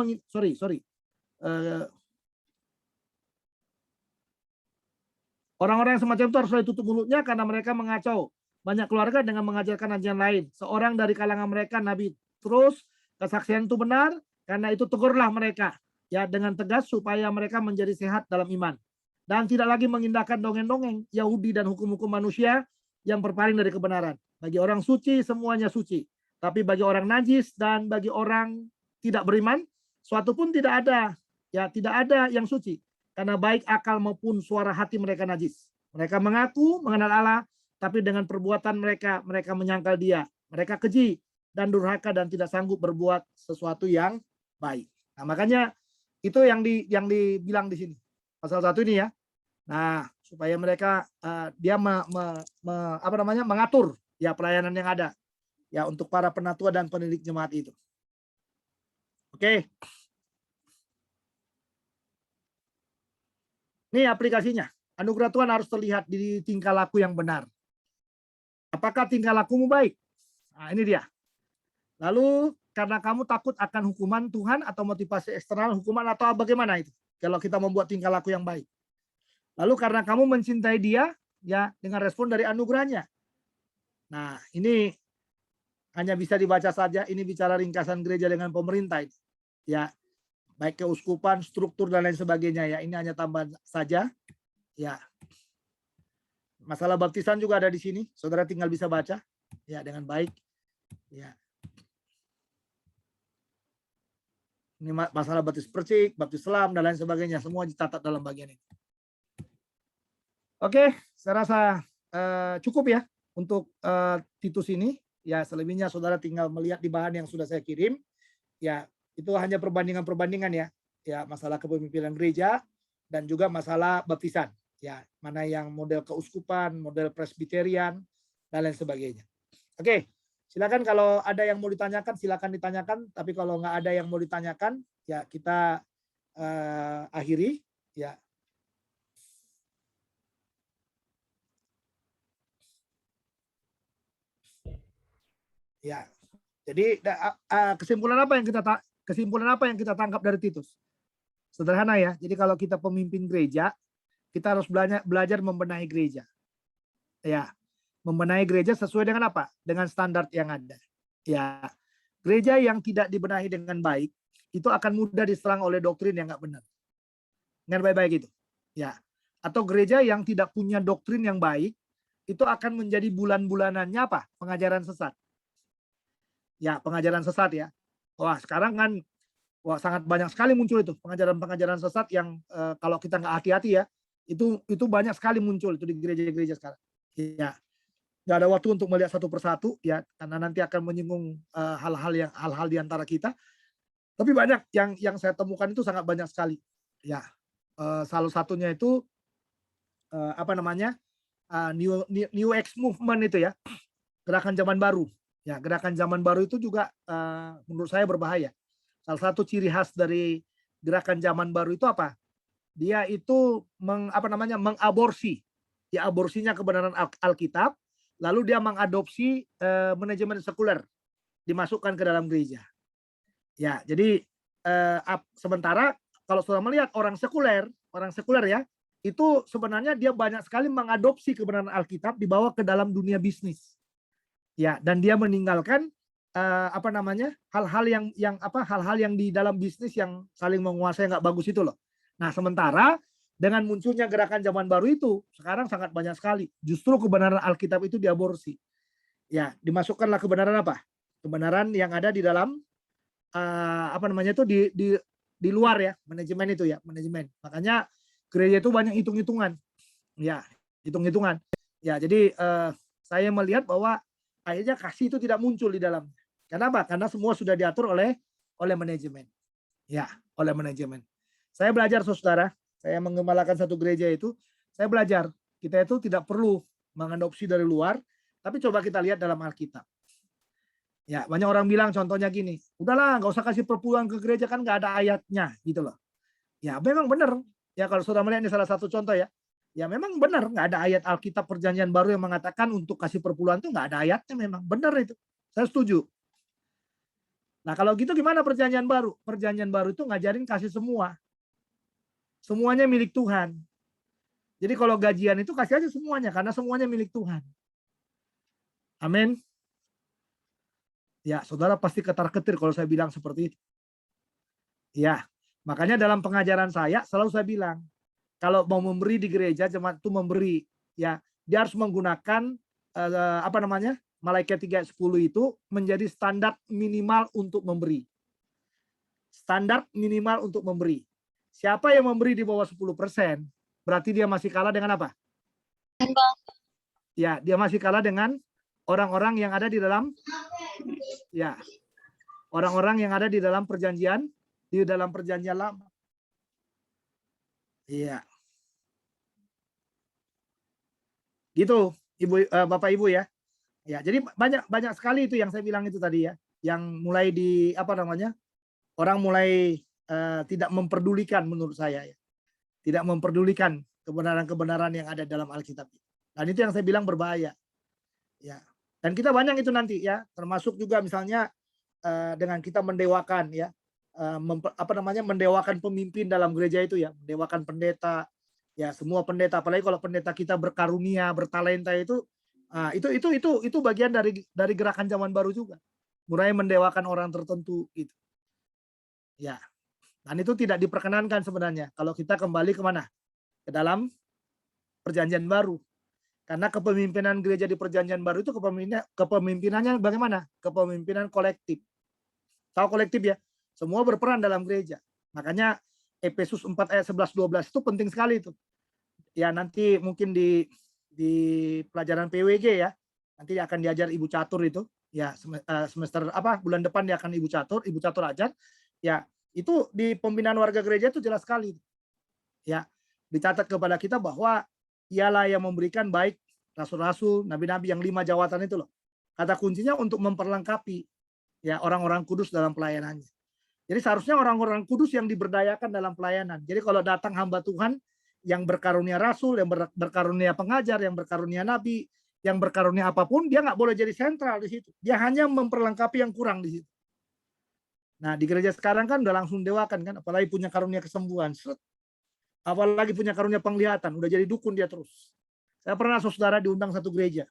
orang-orang yang semacam itu harus ditutup mulutnya, karena mereka mengacau banyak keluarga dengan mengajarkan ajaran lain. Seorang dari kalangan mereka, nabi, terus kesaksian itu benar, karena itu tegurlah mereka, ya, dengan tegas, supaya mereka menjadi sehat dalam iman, dan tidak lagi mengindahkan dongeng-dongeng Yahudi dan hukum-hukum manusia yang berpaling dari kebenaran. Bagi orang suci semuanya suci, tapi bagi orang najis dan bagi orang tidak beriman, suatu pun tidak ada, ya, tidak ada yang suci, karena baik akal maupun suara hati mereka najis. Mereka mengaku mengenal Allah, tapi dengan perbuatan mereka menyangkal Dia. Mereka keji dan durhaka dan tidak sanggup berbuat sesuatu yang baik. Nah, makanya itu yang dibilang di sini pasal 1 ini ya. Nah, supaya mereka dia mengatur ya pelayanan yang ada ya untuk para penatua dan pendidik jemaat itu. Oke. Ini aplikasinya. Anugerah Tuhan harus terlihat di tingkah laku yang benar. Apakah tingkah lakumu baik? Nah, ini dia. Lalu karena kamu takut akan hukuman Tuhan atau motivasi eksternal hukuman atau bagaimana itu? Kalau kita membuat tingkah laku yang baik. Lalu karena kamu mencintai Dia, ya, dengan respon dari anugerahnya. Nah, ini hanya bisa dibaca saja. Ini bicara ringkasan gereja dengan pemerintah, ya, baik keuskupan, struktur dan lain sebagainya. Ya, ini hanya tambahan saja. Ya, masalah baptisan juga ada di sini. Saudara tinggal bisa baca, ya, dengan baik. Ya. Ini masalah baptis percik, baptis selam dan lain sebagainya. Semua dicatat dalam bagian ini. Oke, saya rasa cukup ya untuk Titus ini. Ya, selebihnya saudara tinggal melihat di bahan yang sudah saya kirim. Ya, itu hanya perbandingan-perbandingan ya. Ya, masalah kepemimpinan gereja dan juga masalah baptisan. Ya, mana yang model keuskupan, model presbiterian dan lain sebagainya. Oke, Silakan kalau ada yang mau ditanyakan, silakan ditanyakan. Tapi kalau nggak ada yang mau ditanyakan, ya kita akhiri. Ya. Ya. Jadi kesimpulan apa yang kita tangkap dari Titus? Sederhana ya. Jadi kalau kita pemimpin gereja, kita harus belajar membenahi gereja. Ya. Membenahi gereja sesuai dengan apa? Dengan standar yang ada. Ya. Gereja yang tidak dibenahi dengan baik, itu akan mudah diserang oleh doktrin yang nggak benar. Dengan baik-baik itu. Ya. Atau gereja yang tidak punya doktrin yang baik, itu akan menjadi bulan-bulanannya apa? Pengajaran sesat. Ya, pengajaran sesat ya. Wah, sekarang kan sangat banyak sekali muncul itu pengajaran-pengajaran sesat yang kalau kita nggak hati-hati ya, itu banyak sekali muncul itu di gereja-gereja sekarang. Ya, nggak ada waktu untuk melihat satu persatu ya, karena nanti akan menyinggung hal-hal di antara kita. Tapi banyak yang saya temukan itu sangat banyak sekali. Ya, salah satunya itu New Age Movement itu ya, gerakan zaman baru. Ya, gerakan zaman baru itu juga menurut saya berbahaya. Salah satu ciri khas dari gerakan zaman baru itu apa? Dia itu mengaborsi. Ya, aborsinya kebenaran Alkitab, lalu dia mengadopsi manajemen sekuler dimasukkan ke dalam gereja. Ya, jadi sementara kalau sudah melihat orang sekuler ya, itu sebenarnya dia banyak sekali mengadopsi kebenaran Alkitab dibawa ke dalam dunia bisnis. Ya, dan dia meninggalkan hal-hal yang di dalam bisnis yang saling menguasai nggak bagus itu loh. Nah, sementara dengan munculnya gerakan zaman baru itu sekarang sangat banyak sekali justru kebenaran Alkitab itu diaborsi. Ya, dimasukkanlah kebenaran apa? Kebenaran yang ada di dalam di luar ya, manajemen itu ya, manajemen. Makanya gereja itu banyak hitung-hitungan. Ya, hitung-hitungan. Ya, jadi saya melihat bahwa akhirnya kasih itu tidak muncul di dalam. Kenapa? Karena semua sudah diatur oleh manajemen. Ya, oleh manajemen. Saya belajar, saudara. Saya mengembalakan satu gereja itu. Saya belajar. Kita itu tidak perlu mengadopsi dari luar. Tapi coba kita lihat dalam Alkitab. Ya, banyak orang bilang contohnya gini. Udahlah, nggak usah kasih perpuluhan ke gereja, kan nggak ada ayatnya. Gitu loh. Ya, memang benar. Ya, kalau saudara melihat ini salah satu contoh ya. Ya memang benar, nggak ada ayat Alkitab Perjanjian Baru yang mengatakan untuk kasih perpuluhan itu nggak ada ayatnya, memang benar itu. Saya setuju. Nah kalau gitu gimana Perjanjian Baru? Perjanjian Baru itu ngajarin kasih semua. Semuanya milik Tuhan. Jadi kalau gajian itu kasih aja semuanya, karena semuanya milik Tuhan. Amin. Ya, saudara pasti ketar-ketir kalau saya bilang seperti itu. Ya, makanya dalam pengajaran saya selalu saya bilang, kalau mau memberi di gereja, jemaat itu memberi, ya dia harus menggunakan Malaikat 3:10 itu menjadi standar minimal untuk memberi. Standar minimal untuk memberi. Siapa yang memberi di bawah 10%, berarti dia masih kalah dengan apa? Ya, dia masih kalah dengan orang-orang yang ada di dalam orang-orang yang ada di dalam perjanjian lama. Iya. Gitu, Bapak Ibu ya. Ya, jadi banyak sekali itu yang saya bilang itu tadi ya, yang mulai orang mulai tidak memperdulikan menurut saya ya. Tidak memperdulikan kebenaran-kebenaran yang ada dalam Alkitab. Dan itu yang saya bilang berbahaya. Ya. Dan kita banyak itu nanti ya, termasuk juga misalnya dengan kita mendewakan ya, mendewakan pemimpin dalam gereja itu ya, mendewakan pendeta. Ya, semua pendeta, apalagi kalau pendeta kita berkarunia, bertalenta itu bagian dari gerakan zaman baru juga. Mulai mendewakan orang tertentu gitu. Ya. Dan itu tidak diperkenankan sebenarnya kalau kita kembali kemana? Ke dalam Perjanjian Baru. Karena kepemimpinan gereja di Perjanjian Baru itu kepemimpinannya bagaimana? Kepemimpinan kolektif. Tahu kolektif ya? Semua berperan dalam gereja. Makanya Efesus 4 ayat 11-12 itu penting sekali itu. Ya nanti mungkin di pelajaran PWG ya. Nanti akan diajar Ibu Catur itu. Ya semester bulan depan dia akan Ibu Catur ajar. Ya, itu di pembinaan warga gereja itu jelas sekali. Ya, dicatat kepada kita bahwa ialah yang memberikan baik rasul-rasul, nabi-nabi yang 5 jawatan itu loh. Kata kuncinya untuk memperlengkapi ya orang-orang kudus dalam pelayanannya. Jadi seharusnya orang-orang kudus yang diberdayakan dalam pelayanan. Jadi kalau datang hamba Tuhan yang berkarunia rasul, yang berkarunia pengajar, yang berkarunia nabi, yang berkarunia apapun, dia nggak boleh jadi sentral di situ. Dia hanya memperlengkapi yang kurang di situ. Nah, di gereja sekarang kan udah langsung dewakan kan, apalagi punya karunia kesembuhan. Apalagi punya karunia penglihatan, udah jadi dukun dia terus. Saya pernah saudara diundang satu gereja.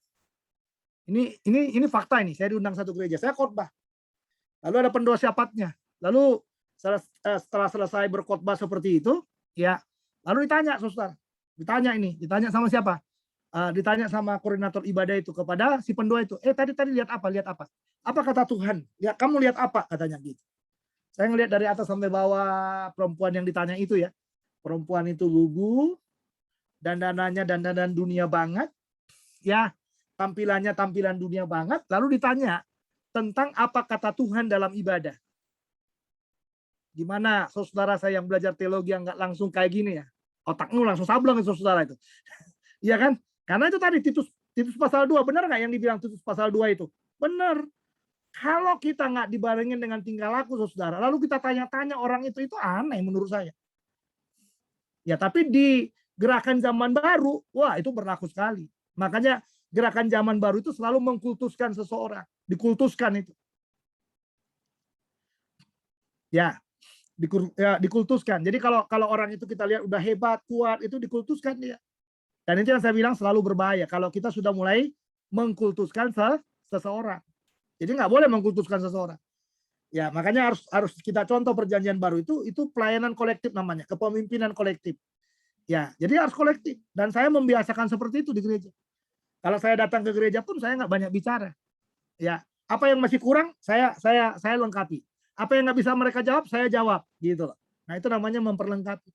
Ini fakta ini, saya diundang satu gereja, saya khotbah. Lalu ada pendoa syafatnya. Lalu setelah selesai berkhotbah seperti itu, ya, lalu ditanya saudara. Ditanya sama siapa? Ditanya sama koordinator ibadah itu kepada si pendoa itu. Tadi lihat apa? Lihat apa? Apa kata Tuhan? Ya, kamu lihat apa? Katanya gitu. Saya ngelihat dari atas sampai bawah perempuan yang ditanya itu ya. Perempuan itu lugu, dandanannya dandanan dunia banget, ya, tampilannya tampilan dunia banget. Lalu ditanya tentang apa kata Tuhan dalam ibadah. Gimana saudara saya yang belajar teologi yang nggak langsung kayak gini ya? Otakmu langsung sableng itu saudara itu. Iya kan? Karena itu tadi Titus pasal 2, benar nggak yang dibilang Titus pasal 2 itu? Benar. Kalau kita nggak dibarengin dengan tingkah laku saudara, lalu kita tanya-tanya orang itu aneh menurut saya. Ya, tapi di gerakan zaman baru, wah itu berlaku sekali. Makanya gerakan zaman baru itu selalu mengkultuskan seseorang, dikultuskan itu. Ya, dikultuskan. Jadi kalau orang itu kita lihat udah hebat, kuat, itu dikultuskan dia. Dan itu yang saya bilang selalu berbahaya kalau kita sudah mulai mengkultuskan seseorang. Jadi nggak boleh mengkultuskan seseorang. Ya, makanya harus kita contoh perjanjian baru itu pelayanan kolektif namanya, kepemimpinan kolektif. Ya, jadi harus kolektif. Dan saya membiasakan seperti itu di gereja. Kalau saya datang ke gereja pun saya nggak banyak bicara. Ya, apa yang masih kurang saya lengkapi. Apa yang nggak bisa mereka jawab saya jawab, gitu loh. Nah, itu namanya memperlengkapi.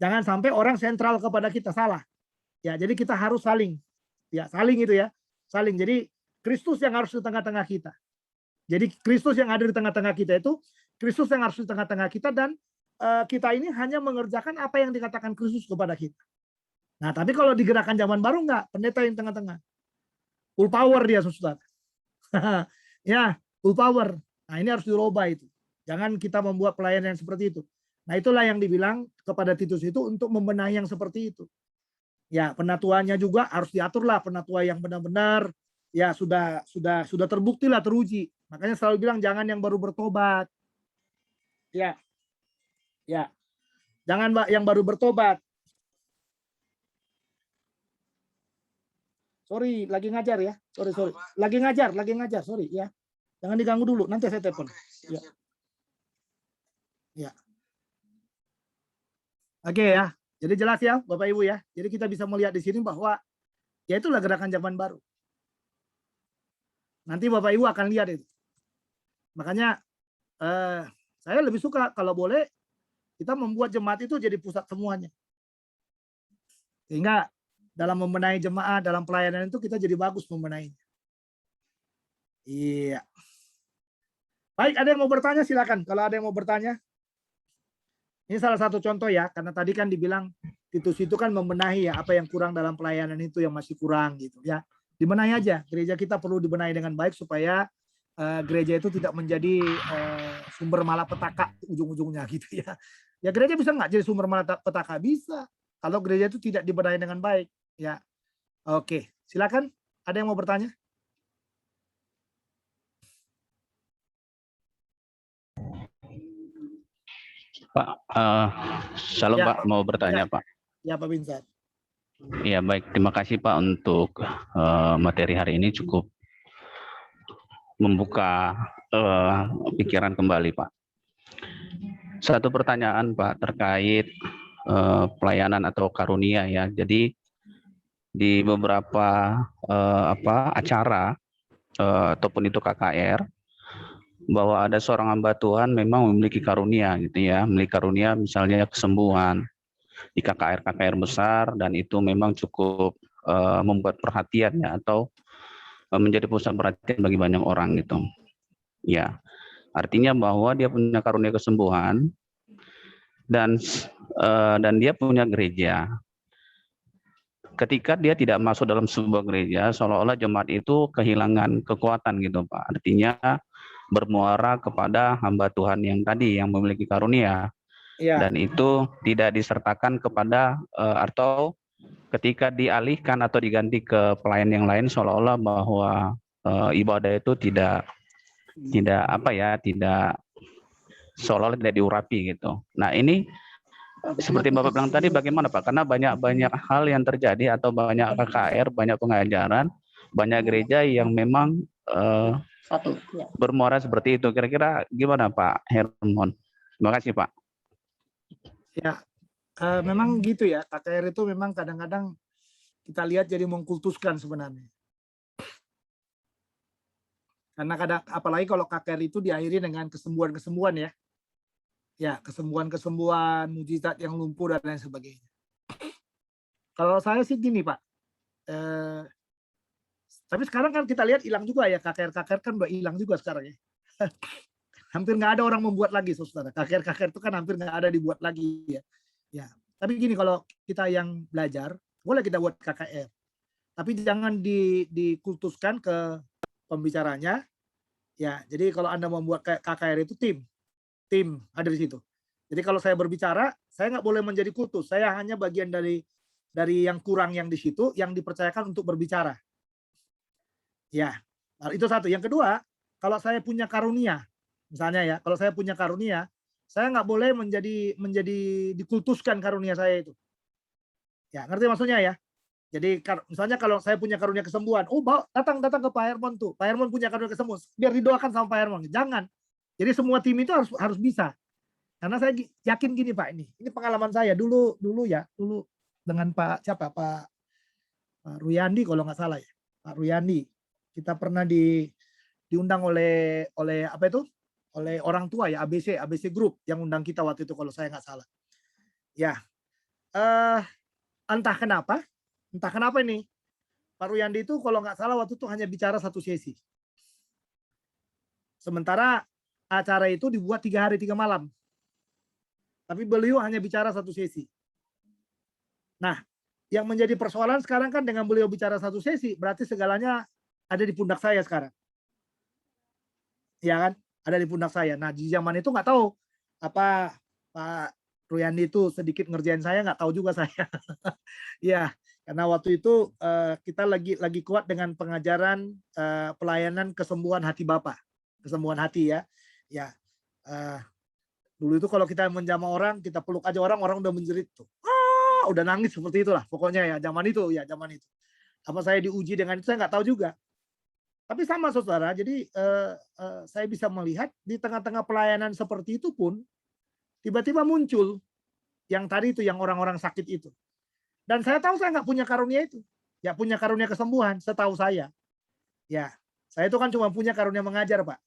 Jangan sampai orang sentral kepada kita, salah. Ya, jadi kita harus saling. Ya, saling itu ya. Saling. Jadi Kristus yang harus di tengah-tengah kita. Jadi Kristus yang ada di tengah-tengah kita itu Kristus yang harus di tengah-tengah kita, dan kita ini hanya mengerjakan apa yang dikatakan Kristus kepada kita. Nah, tapi kalau di gerakan zaman baru enggak, pendeta yang tengah-tengah. Full power dia, saudara. Ya, full power. Nah, ini harus dirubah itu. Jangan kita membuat pelayanan yang seperti itu. Nah, itulah yang dibilang kepada Titus itu untuk membenahi yang seperti itu. Ya, penatuannya juga harus diaturlah, penatua yang benar-benar ya sudah terbukti lah, teruji. Makanya selalu bilang jangan yang baru bertobat. Ya. Ya. Jangan yang baru bertobat. Sorry, lagi ngajar ya. Sorry. Lagi ngajar, sorry ya. Jangan diganggu dulu, nanti saya telepon. Ya. Ya. Oke ya. Jadi jelas ya, Bapak Ibu ya. Jadi kita bisa melihat di sini bahwa ya itulah gerakan zaman baru. Nanti Bapak Ibu akan lihat itu. Makanya saya lebih suka kalau boleh kita membuat jemaat itu jadi pusat semuanya. Sehingga dalam membenahi jemaat, dalam pelayanan itu kita jadi bagus membenahinya. Iya. Baik, ada yang mau bertanya silakan. Kalau ada yang mau bertanya. Ini salah satu contoh ya, karena tadi kan dibilang Titus itu kan membenahi ya apa yang kurang dalam pelayanan itu yang masih kurang gitu ya. Dibenahi aja. Gereja kita perlu dibenahi dengan baik supaya gereja itu tidak menjadi sumber malapetaka ujung-ujungnya gitu ya. Ya gereja bisa nggak jadi sumber malapetaka? Bisa. Kalau gereja itu tidak dibenahi dengan baik ya. Oke, silakan. Ada yang mau bertanya? Pak, Shalom Ya. Pak, mau bertanya Pak. Ya Pak Binsar. Ya baik, terima kasih Pak untuk materi hari ini cukup membuka pikiran kembali Pak. Satu pertanyaan Pak terkait pelayanan atau karunia ya. Jadi di beberapa acara ataupun itu KKR, bahwa ada seorang hamba Tuhan memang memiliki karunia gitu ya, memiliki karunia misalnya kesembuhan di KKR besar, dan itu memang cukup membuat perhatian ya, atau menjadi pusat perhatian bagi banyak orang gitu. Ya, artinya bahwa dia punya karunia kesembuhan dan dia punya gereja. ketika dia tidak masuk dalam sebuah gereja, seolah-olah jemaat itu kehilangan kekuatan gitu Pak. Artinya bermuara kepada hamba Tuhan yang tadi yang memiliki karunia, Iya. dan itu tidak disertakan kepada atau ketika dialihkan atau diganti ke pelayan yang lain, seolah-olah bahwa ibadah itu tidak seolah-olah tidak diurapi gitu. Nah ini seperti Bapak bilang tadi, bagaimana Pak? Karena banyak hal yang terjadi atau banyak KKR, banyak pengajaran, banyak gereja yang memang bermuara seperti itu. Kira-kira gimana Pak Hermon? Terima kasih Pak. Ya, memang gitu ya. KKR itu memang kadang-kadang kita lihat jadi mengkultuskan sebenarnya. Karena kadang, apalagi kalau KKR itu diakhiri dengan kesembuhan-kesembuhan ya. Ya, kesembuhan-kesembuhan, mujizat yang lumpuh dan lain sebagainya. Kalau saya sih gini Pak. Tapi sekarang kan kita lihat hilang juga ya. KKR kan udah hilang juga sekarang ya. Hampir nggak ada orang membuat lagi, saudara. KKR itu kan hampir nggak ada dibuat lagi ya. Ya, tapi gini, kalau kita yang belajar, boleh kita buat KKR. Tapi jangan dikultuskan ke pembicaranya. Ya, jadi kalau Anda membuat KKR itu tim ada di situ. Jadi kalau saya berbicara, saya nggak boleh menjadi kultus. Saya hanya bagian dari yang kurang yang di situ, yang dipercayakan untuk berbicara. Ya, itu satu. Yang kedua, kalau saya punya karunia, misalnya ya, kalau saya punya karunia, saya nggak boleh menjadi dikultuskan karunia saya itu. Ya, ngerti maksudnya ya? Jadi misalnya kalau saya punya karunia kesembuhan, datang ke Pak Hermon tuh. Pak Hermon punya karunia kesembuhan, biar didoakan sama Pak Hermon. Jangan. Jadi semua tim itu harus bisa. Karena saya yakin gini Pak, ini pengalaman saya dulu dengan Pak Ruyandi kalau nggak salah ya. Pak Ruyandi. Kita pernah diundang oleh apa itu? Oleh orang tua ya, ABC Group yang undang kita waktu itu kalau saya nggak salah. Ya. Entah kenapa ini Pak Ruyandi itu kalau nggak salah waktu itu hanya bicara 1 sesi. Sementara acara itu dibuat 3 hari 3 malam. Tapi beliau hanya bicara 1 sesi. Nah, yang menjadi persoalan sekarang kan dengan beliau bicara 1 sesi, berarti segalanya ada di pundak saya sekarang. Ya kan? Ada di pundak saya. Nah, di zaman itu nggak tahu apa Pak Ruyandi itu sedikit ngerjain saya, nggak tahu juga saya. Ya, karena waktu itu kita lagi kuat dengan pengajaran pelayanan kesembuhan hati Bapak. Kesembuhan hati ya. Ya, dulu itu kalau kita menjamah orang, kita peluk aja orang udah menjerit tuh. Udah nangis seperti itulah pokoknya ya, zaman itu. Apa saya diuji dengan itu saya nggak tahu juga. Tapi sama saudara, jadi saya bisa melihat di tengah-tengah pelayanan seperti itu pun tiba-tiba muncul yang tadi itu, yang orang-orang sakit itu. Dan saya tahu saya nggak punya karunia itu, ya punya karunia kesembuhan, setahu saya. Ya, saya itu kan cuma punya karunia mengajar Pak,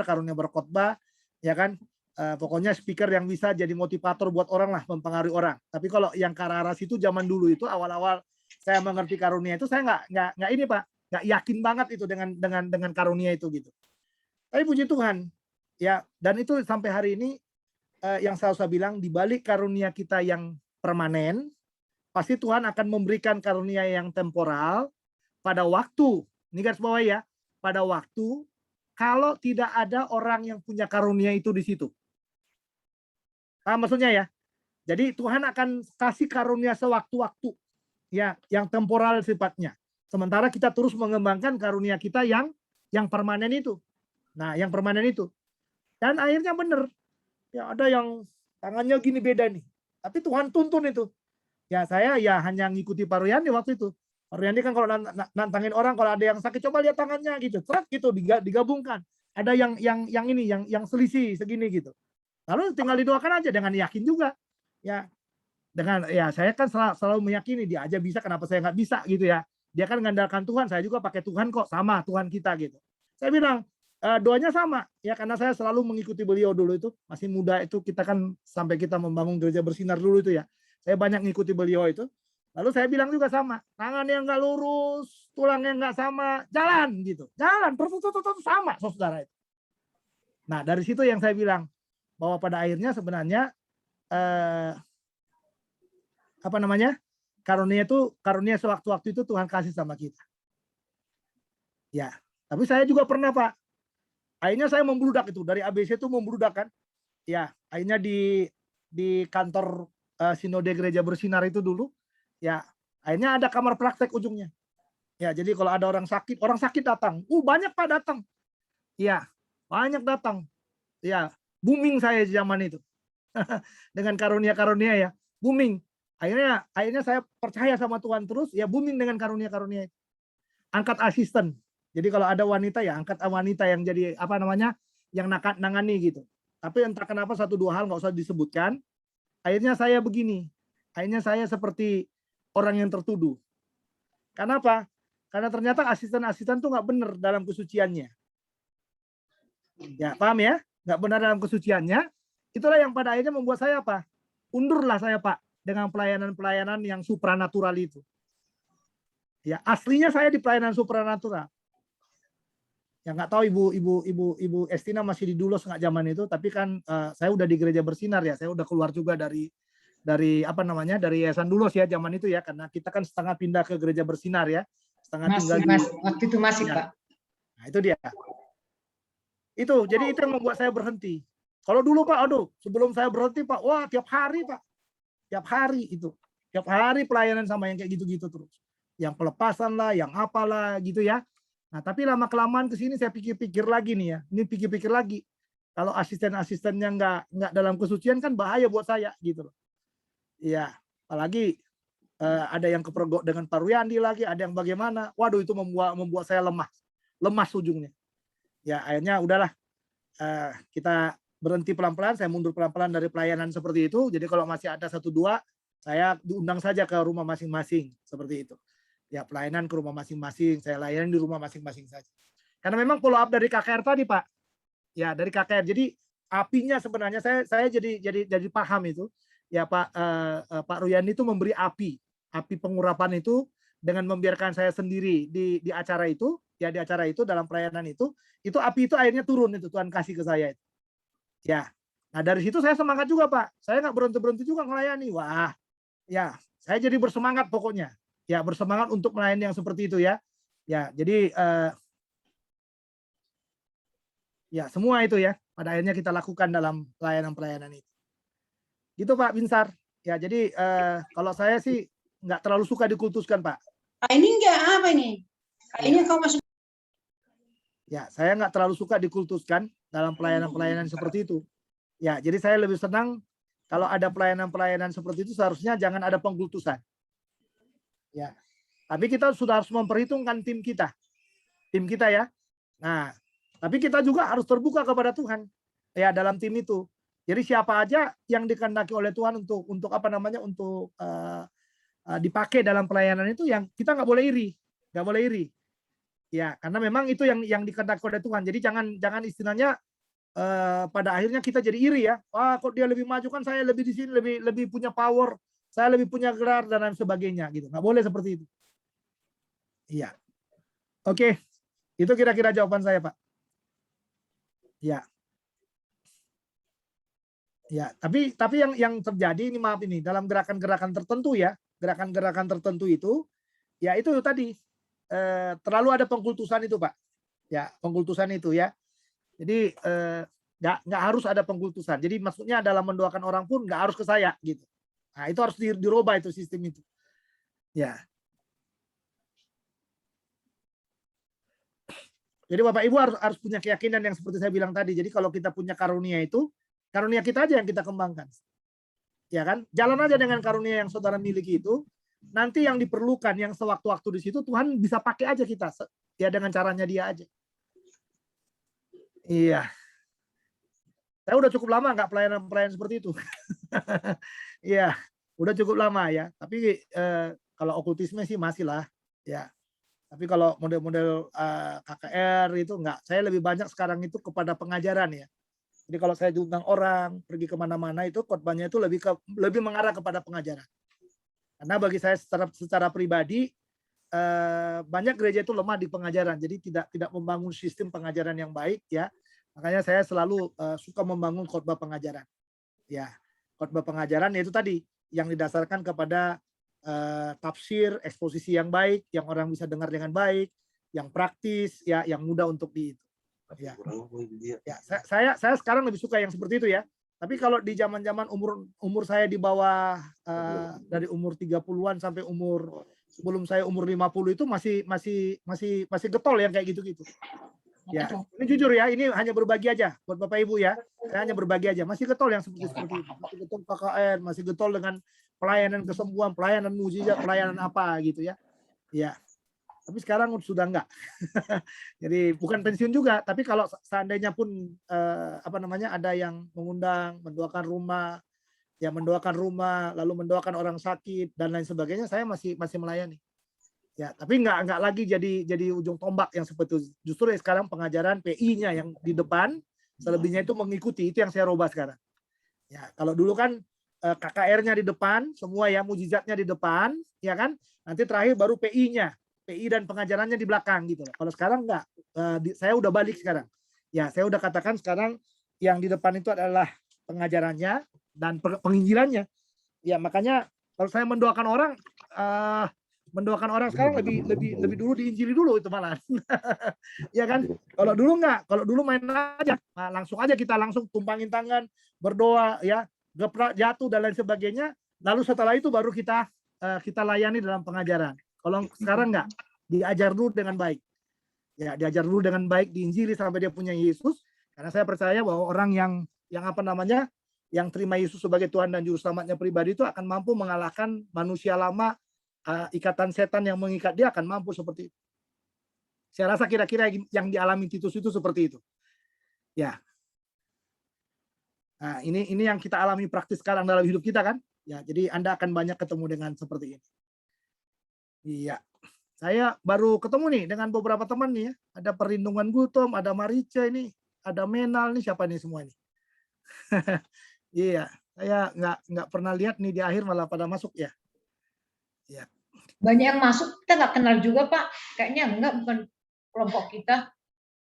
karunia berkhotbah, ya kan. Pokoknya speaker yang bisa jadi motivator buat orang lah, mempengaruhi orang. Tapi kalau yang ke arah situ zaman dulu itu awal-awal saya mengerti karunia itu, saya nggak ini Pak, nggak yakin banget itu dengan karunia itu gitu. Tapi puji Tuhan, ya, dan itu sampai hari ini yang saya bilang, di balik karunia kita yang permanen, pasti Tuhan akan memberikan karunia yang temporal pada waktu, ini garis bawah ya, pada waktu kalau tidak ada orang yang punya karunia itu di situ. Paham maksudnya ya? Jadi Tuhan akan kasih karunia sewaktu-waktu, ya, yang temporal sifatnya. Sementara kita terus mengembangkan karunia kita yang permanen itu. Nah, yang permanen itu. Dan akhirnya benar. Ya, ada yang tangannya gini beda nih. Tapi Tuhan tuntun itu. Ya, saya ya hanya ngikuti Pak Ruyandi waktu itu. Pak Ruyandi kan kalau nantangin orang, kalau ada yang sakit, coba lihat tangannya gitu. Truk gitu, digabungkan. Ada yang ini, yang selisih segini gitu. Lalu tinggal didoakan aja dengan yakin juga. Ya, dengan ya saya kan selalu meyakini dia aja bisa, kenapa saya nggak bisa gitu ya. Dia kan mengandalkan Tuhan, saya juga pakai Tuhan kok, sama Tuhan kita gitu. Saya bilang doanya sama ya, karena saya selalu mengikuti beliau dulu itu, masih muda itu kita kan sampai kita membangun gereja bersinar dulu itu ya. Saya banyak ngikuti beliau itu. Lalu saya bilang juga sama, tangan yang nggak lurus, tulang yang nggak sama, jalan gitu. Jalan, terus sama saudara itu. Nah, dari situ yang saya bilang bahwa pada akhirnya sebenarnya karunia sewaktu-waktu itu Tuhan kasih sama kita. Ya, tapi saya juga pernah Pak. Akhirnya saya membludak itu dari ABC itu membludak kan. Ya, akhirnya di kantor Sinode Gereja Bersinar itu dulu, ya akhirnya ada kamar praktek ujungnya. Ya, jadi kalau ada orang sakit datang. Banyak Pak datang. Ya, banyak datang. Ya, booming saya zaman itu. Dengan karunia-karunia ya, booming. Akhirnya saya percaya sama Tuhan terus, ya booming dengan karunia-karunia itu. Angkat asisten. Jadi kalau ada wanita ya angkat wanita yang jadi yang nangani gitu. Tapi entah kenapa 1-2 hal nggak usah disebutkan. Akhirnya saya begini. Akhirnya saya seperti orang yang tertuduh. Kenapa? Karena ternyata asisten-asisten tuh nggak benar dalam kesuciannya. Ya, paham ya? Nggak benar dalam kesuciannya. Itulah yang pada akhirnya membuat saya apa? Undurlah saya Pak dengan pelayanan-pelayanan yang supranatural itu. Ya, aslinya saya di pelayanan supranatural. Ya nggak tahu Ibu Estina masih di Dulos nggak zaman itu, tapi kan saya udah di Gereja Bersinar ya, saya udah keluar juga dari dari Yayasan Dulos ya zaman itu ya, karena kita kan setengah pindah ke Gereja Bersinar ya, setengah tinggal di. Waktu itu masih Ya. Pak. Nah itu dia. Jadi itu yang membuat saya berhenti. Kalau dulu Pak, sebelum saya berhenti Pak, wah tiap hari Pak, tiap hari pelayanan sama yang kayak gitu-gitu terus, yang pelepasan lah, yang apalah gitu ya. Nah, tapi lama-kelamaan ke sini saya pikir-pikir lagi nih ya. Ini pikir-pikir lagi. Kalau asisten-asistennya nggak dalam kesucian kan bahaya buat saya gitu loh. Iya, apalagi ada yang kepergok dengan Pak Ruyandi lagi, ada yang bagaimana. Waduh, itu membuat saya lemas ujungnya. Ya, akhirnya udahlah. Kita berhenti pelan-pelan, saya mundur pelan-pelan dari pelayanan seperti itu. Jadi kalau masih ada 1-2, saya diundang saja ke rumah masing-masing seperti itu. Ya, pelayanan ke rumah masing-masing, saya layani di rumah masing-masing saja. Karena memang follow up dari KKR tadi, Pak. Ya, dari KKR. Jadi apinya sebenarnya saya jadi paham itu. Ya, Pak Ruyandi itu memberi api pengurapan itu dengan membiarkan saya sendiri di acara itu, ya di acara itu dalam pelayanan itu api itu akhirnya turun itu Tuhan kasih ke saya itu. Ya. Nah, dari situ saya semangat juga, Pak. Saya nggak berhenti juga melayani. Wah. Ya, saya jadi bersemangat pokoknya. Ya, bersemangat untuk melayani yang seperti itu ya. Ya, jadi ya semua itu ya pada akhirnya kita lakukan dalam pelayanan-pelayanan itu. Gitu Pak Binsar. Ya, jadi kalau saya sih nggak terlalu suka dikultuskan, Pak. Ini enggak apa ini? Kayaknya kau masuk. Ya, saya nggak terlalu suka dikultuskan dalam pelayanan-pelayanan seperti itu. Ya, jadi saya lebih senang kalau ada pelayanan-pelayanan seperti itu seharusnya jangan ada pengkultusan. Ya, tapi kita sudah harus memperhitungkan tim kita ya. Nah, tapi kita juga harus terbuka kepada Tuhan ya dalam tim itu. Jadi siapa aja yang dikehendaki oleh Tuhan untuk dipakai dalam pelayanan itu, yang kita nggak boleh iri. Ya, karena memang itu yang dikehendaki oleh Tuhan. Jadi jangan istilahnya pada akhirnya kita jadi iri ya. Wah, kok dia lebih maju, kan saya lebih di sini, lebih punya power, saya lebih punya gelar dan lain sebagainya gitu. Nggak boleh seperti itu. Iya. Oke. Itu kira-kira jawaban saya, Pak. Ya. Ya, tapi yang terjadi ini, maaf ini, dalam gerakan-gerakan tertentu ya, gerakan-gerakan tertentu itu, ya itu tadi terlalu ada pengkultusan itu, Pak. Ya, pengkultusan itu ya. Jadi nggak harus ada pengkultusan. Jadi maksudnya dalam mendoakan orang pun nggak harus ke saya gitu. Nah, itu harus dirubah itu sistem itu. Ya. Jadi Bapak Ibu harus punya keyakinan yang seperti saya bilang tadi. Jadi kalau kita punya karunia itu, karunia kita aja yang kita kembangkan. Ya kan? Jalan aja dengan karunia yang saudara miliki itu. Nanti yang diperlukan, yang sewaktu-waktu di situ, Tuhan bisa pakai aja kita. Ya dengan caranya dia aja. Iya. Saya udah cukup lama nggak pelayanan seperti itu. Iya, udah cukup lama ya. Tapi kalau okultisme sih masih lah. Ya. Tapi kalau model-model KKR itu enggak. Saya lebih banyak sekarang itu kepada pengajaran ya. Jadi kalau saya diundang orang pergi kemana-mana itu khotbahnya itu lebih mengarah kepada pengajaran. Karena bagi saya secara pribadi banyak gereja itu lemah di pengajaran. Jadi tidak membangun sistem pengajaran yang baik ya. Makanya saya selalu suka membangun khotbah pengajaran. Ya, khotbah pengajaran yaitu tadi yang didasarkan kepada tafsir, eksposisi yang baik, yang orang bisa dengar dengan baik, yang praktis, ya, yang mudah untuk ya. Ya, saya sekarang lebih suka yang seperti itu ya. Tapi kalau di zaman-zaman umur saya di bawah dari umur 30-an sampai sebelum saya umur 50 itu masih getol yang kayak gitu-gitu. Ya, ini jujur ya, ini hanya berbagi aja buat Bapak Ibu ya. Saya hanya berbagi aja, masih getol yang seperti itu. Masih getol KKN, masih getol dengan pelayanan kesembuhan, pelayanan mukjizat, pelayanan apa gitu ya. Ya. Tapi sekarang sudah enggak. Jadi bukan pensiun juga, tapi kalau seandainya pun ada yang mengundang, mendoakan rumah, lalu mendoakan orang sakit dan lain sebagainya, saya masih melayani. Ya, tapi enggak lagi jadi ujung tombak yang seperti itu. Justru sekarang pengajaran PI-nya yang di depan, selebihnya itu mengikuti. Itu yang saya rubah sekarang. Ya, kalau dulu kan KKR-nya di depan, semua ya mujizatnya di depan, ya kan? Nanti terakhir baru PI-nya. PI dan pengajarannya di belakang gitu. Kalau sekarang enggak, saya udah balik sekarang. Ya, saya udah katakan sekarang yang di depan itu adalah pengajarannya dan penginjilannya. Ya, makanya kalau saya mendoakan orang sekarang lebih dulu diinjili dulu itu malah. Ya kan? Kalau dulu enggak, kalau dulu main aja, langsung aja kita langsung tumpangin tangan, berdoa ya, geprak jatuh dan lain sebagainya. Lalu setelah itu baru kita layani dalam pengajaran. Kalau sekarang enggak, diajar dulu dengan baik. Ya, diajar dulu dengan baik, diinjili sampai dia punya Yesus. Karena saya percaya bahwa orang yang terima Yesus sebagai Tuhan dan Juru Selamatnya pribadi itu akan mampu mengalahkan manusia lama, ikatan setan yang mengikat dia akan mampu seperti itu. Saya rasa kira-kira yang dialami Titus itu seperti itu. Ya. Nah, ini yang kita alami praktis sekarang dalam hidup kita kan? Ya, jadi Anda akan banyak ketemu dengan seperti ini. Iya. Saya baru ketemu nih dengan beberapa teman nih ya. Ada Perlindungan Gultom, ada Marice ini, ada Menal nih, siapa nih semua ini? Iya, saya nggak pernah lihat nih di akhir malah pada masuk ya. Iya. Banyak yang masuk kita nggak kenal juga Pak. Kayaknya enggak, bukan kelompok kita.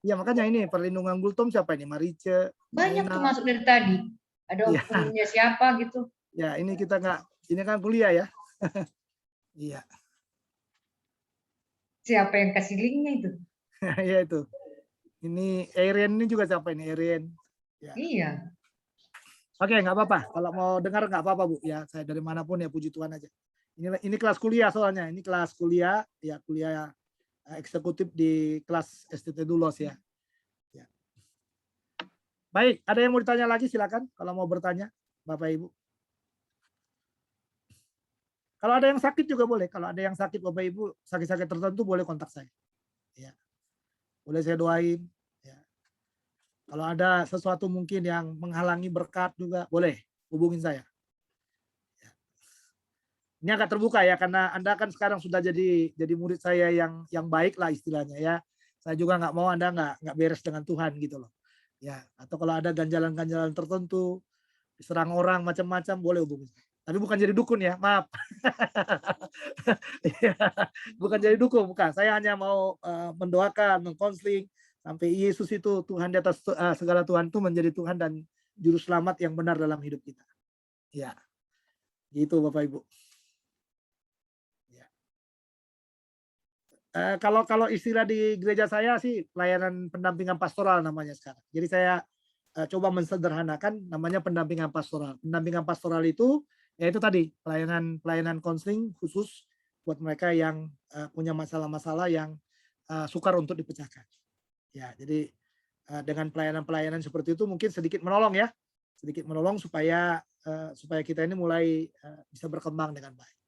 Ya makanya ini Perlindungan Gultom siapa ini? Marice. Banyak tuh Menal. masuk dari tadi. Ada Iya. umumnya siapa gitu. Ya ini kita ini kan kuliah ya. Iya. Siapa yang kasih linknya itu? Ya itu. Ini Erin ini juga siapa ini? Erin. Ya. Iya. Oke, nggak apa-apa. Kalau mau dengar nggak apa-apa Bu. Ya saya dari manapun ya puji Tuhan aja. Ini kelas kuliah soalnya. Ini kelas kuliah, ya kuliah eksekutif di kelas STT Dulos ya. Ya. Baik, ada yang mau ditanya lagi silakan. Kalau mau bertanya, Bapak Ibu. Kalau ada yang sakit juga boleh. Kalau ada yang sakit Bapak Ibu, sakit-sakit tertentu boleh kontak saya. Ya. Boleh saya doain. Ya. Kalau ada sesuatu mungkin yang menghalangi berkat juga boleh hubungin saya. Ya. Ini agak terbuka ya karena Anda kan sekarang sudah jadi murid saya yang baik lah istilahnya ya. Saya juga nggak mau Anda nggak beres dengan Tuhan gitu loh. Ya. Atau kalau ada ganjalan-ganjalan tertentu, diserang orang macam-macam boleh hubungin saya. Tapi bukan jadi dukun ya, maaf. Bukan jadi dukun, bukan. Saya hanya mau mendoakan, mengkonseling sampai Yesus itu Tuhan di atas segala Tuhan itu menjadi Tuhan dan Juru Selamat yang benar dalam hidup kita. Ya, gitu Bapak Ibu. Ya. Kalau istilah di gereja saya sih pelayanan pendampingan pastoral namanya sekarang. Jadi saya coba mensederhanakan namanya pendampingan pastoral. Pendampingan pastoral itu yaitu tadi pelayanan konseling khusus buat mereka yang punya masalah-masalah yang sukar untuk dipecahkan. Ya, jadi dengan pelayanan-pelayanan seperti itu mungkin sedikit menolong ya, sedikit menolong supaya kita ini mulai bisa berkembang dengan baik.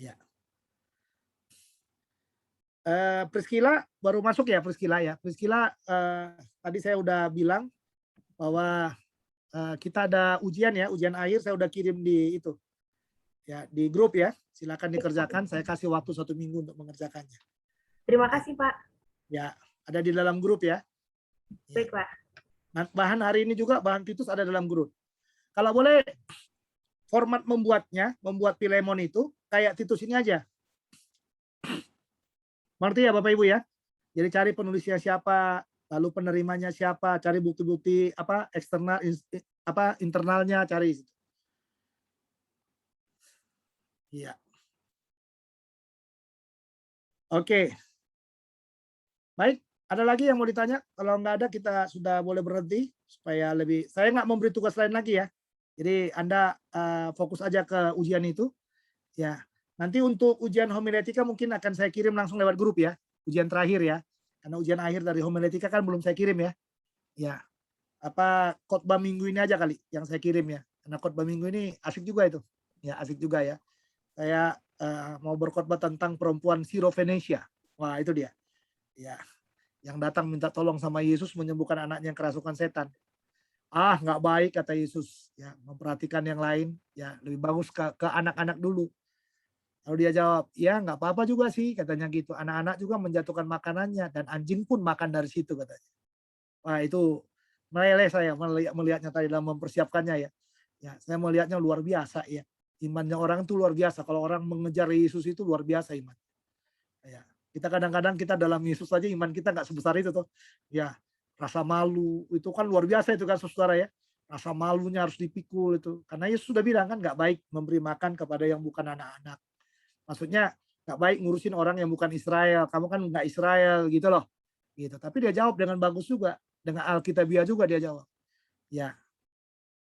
Ya. Priscila baru masuk ya Priscila ya. Priscila tadi saya udah bilang bahwa kita ada ujian ya, ujian akhir saya udah kirim di itu ya di grup ya. Silakan dikerjakan. Saya kasih waktu 1 minggu untuk mengerjakannya. Terima kasih Pak. Ya, ada di dalam grup ya. Baik Pak. Nah, bahan hari ini juga bahan Titus ada dalam grup. Kalau boleh format membuat Filemon itu kayak Titus ini aja. Mengerti ya Bapak Ibu ya? Jadi cari penulisnya siapa, lalu penerimanya siapa, cari bukti-bukti eksternal internalnya cari. Iya. Oke. Baik, ada lagi yang mau ditanya? Kalau nggak ada, kita sudah boleh berhenti supaya lebih. Saya nggak memberi tugas lain lagi ya. Jadi Anda fokus aja ke ujian itu. Ya. Nanti untuk ujian homiletika mungkin akan saya kirim langsung lewat grup ya. Ujian terakhir ya. Karena ujian akhir dari homiletika kan belum saya kirim ya. Ya. Apa khotbah minggu ini aja kali yang saya kirim ya. Karena khotbah minggu ini asik juga itu. Ya, asik juga ya. Saya mau berkhotbah tentang perempuan Syro-Venesia. Wah, itu dia. Ya, yang datang minta tolong sama Yesus menyembuhkan anaknya yang kerasukan setan. Ah, nggak baik kata Yesus. Ya, memperhatikan yang lain. Ya, lebih bagus ke anak-anak dulu. Lalu dia jawab, ya nggak apa-apa juga sih katanya gitu. Anak-anak juga menjatuhkan makanannya dan anjing pun makan dari situ katanya. Wah, itu meleleh saya melihatnya tadi dalam mempersiapkannya ya. Ya, saya melihatnya luar biasa ya. Imannya orang itu luar biasa. Kalau orang mengejar Yesus itu luar biasa iman. Ya, kita kadang-kadang kita dalam Yesus saja iman kita nggak sebesar itu tuh. Ya, rasa malu itu kan luar biasa itu kan saudara ya. Rasa malunya harus dipikul itu. Karena Yesus sudah bilang kan nggak baik memberi makan kepada yang bukan anak-anak. Maksudnya nggak baik ngurusin orang yang bukan Israel. Kamu kan nggak Israel gitu loh. Gitu. Tapi dia jawab dengan bagus juga. Dengan Alkitabiah juga dia jawab. Ya,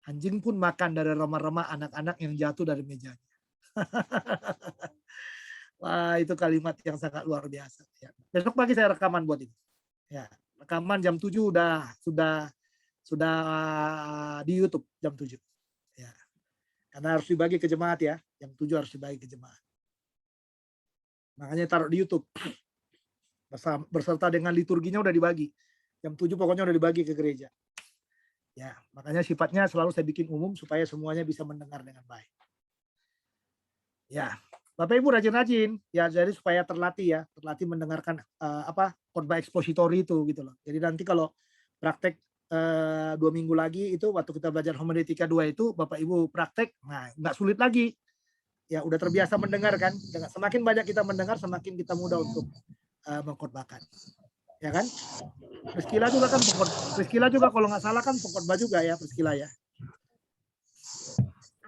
anjing pun makan dari remah-remah anak-anak yang jatuh dari mejanya. Wah, itu kalimat yang sangat luar biasa. Ya. Besok pagi saya rekaman buat itu. Ya, rekaman jam 7 sudah di YouTube jam 7. Ya. Karena harus dibagi ke jemaat ya. Jam 7 harus dibagi ke jemaat. Makanya taruh di YouTube. Berserta dengan liturginya udah dibagi. Jam 7 pokoknya udah dibagi ke gereja. Ya, makanya sifatnya selalu saya bikin umum supaya semuanya bisa mendengar dengan baik. Ya, Bapak Ibu rajin-rajin ya, jadi supaya terlatih mendengarkan khotbah ekspositori itu gitu loh. Jadi nanti kalau praktek 2 minggu lagi itu waktu kita belajar homiletika 2 itu Bapak Ibu praktek, nah nggak sulit lagi. Ya udah terbiasa mendengar kan. Semakin banyak kita mendengar, semakin kita mudah untuk mengkhotbahkan. Ya kan? Priscila juga kan Priscila juga kalau nggak salah kan pengkhotbah juga ya Priscila ya.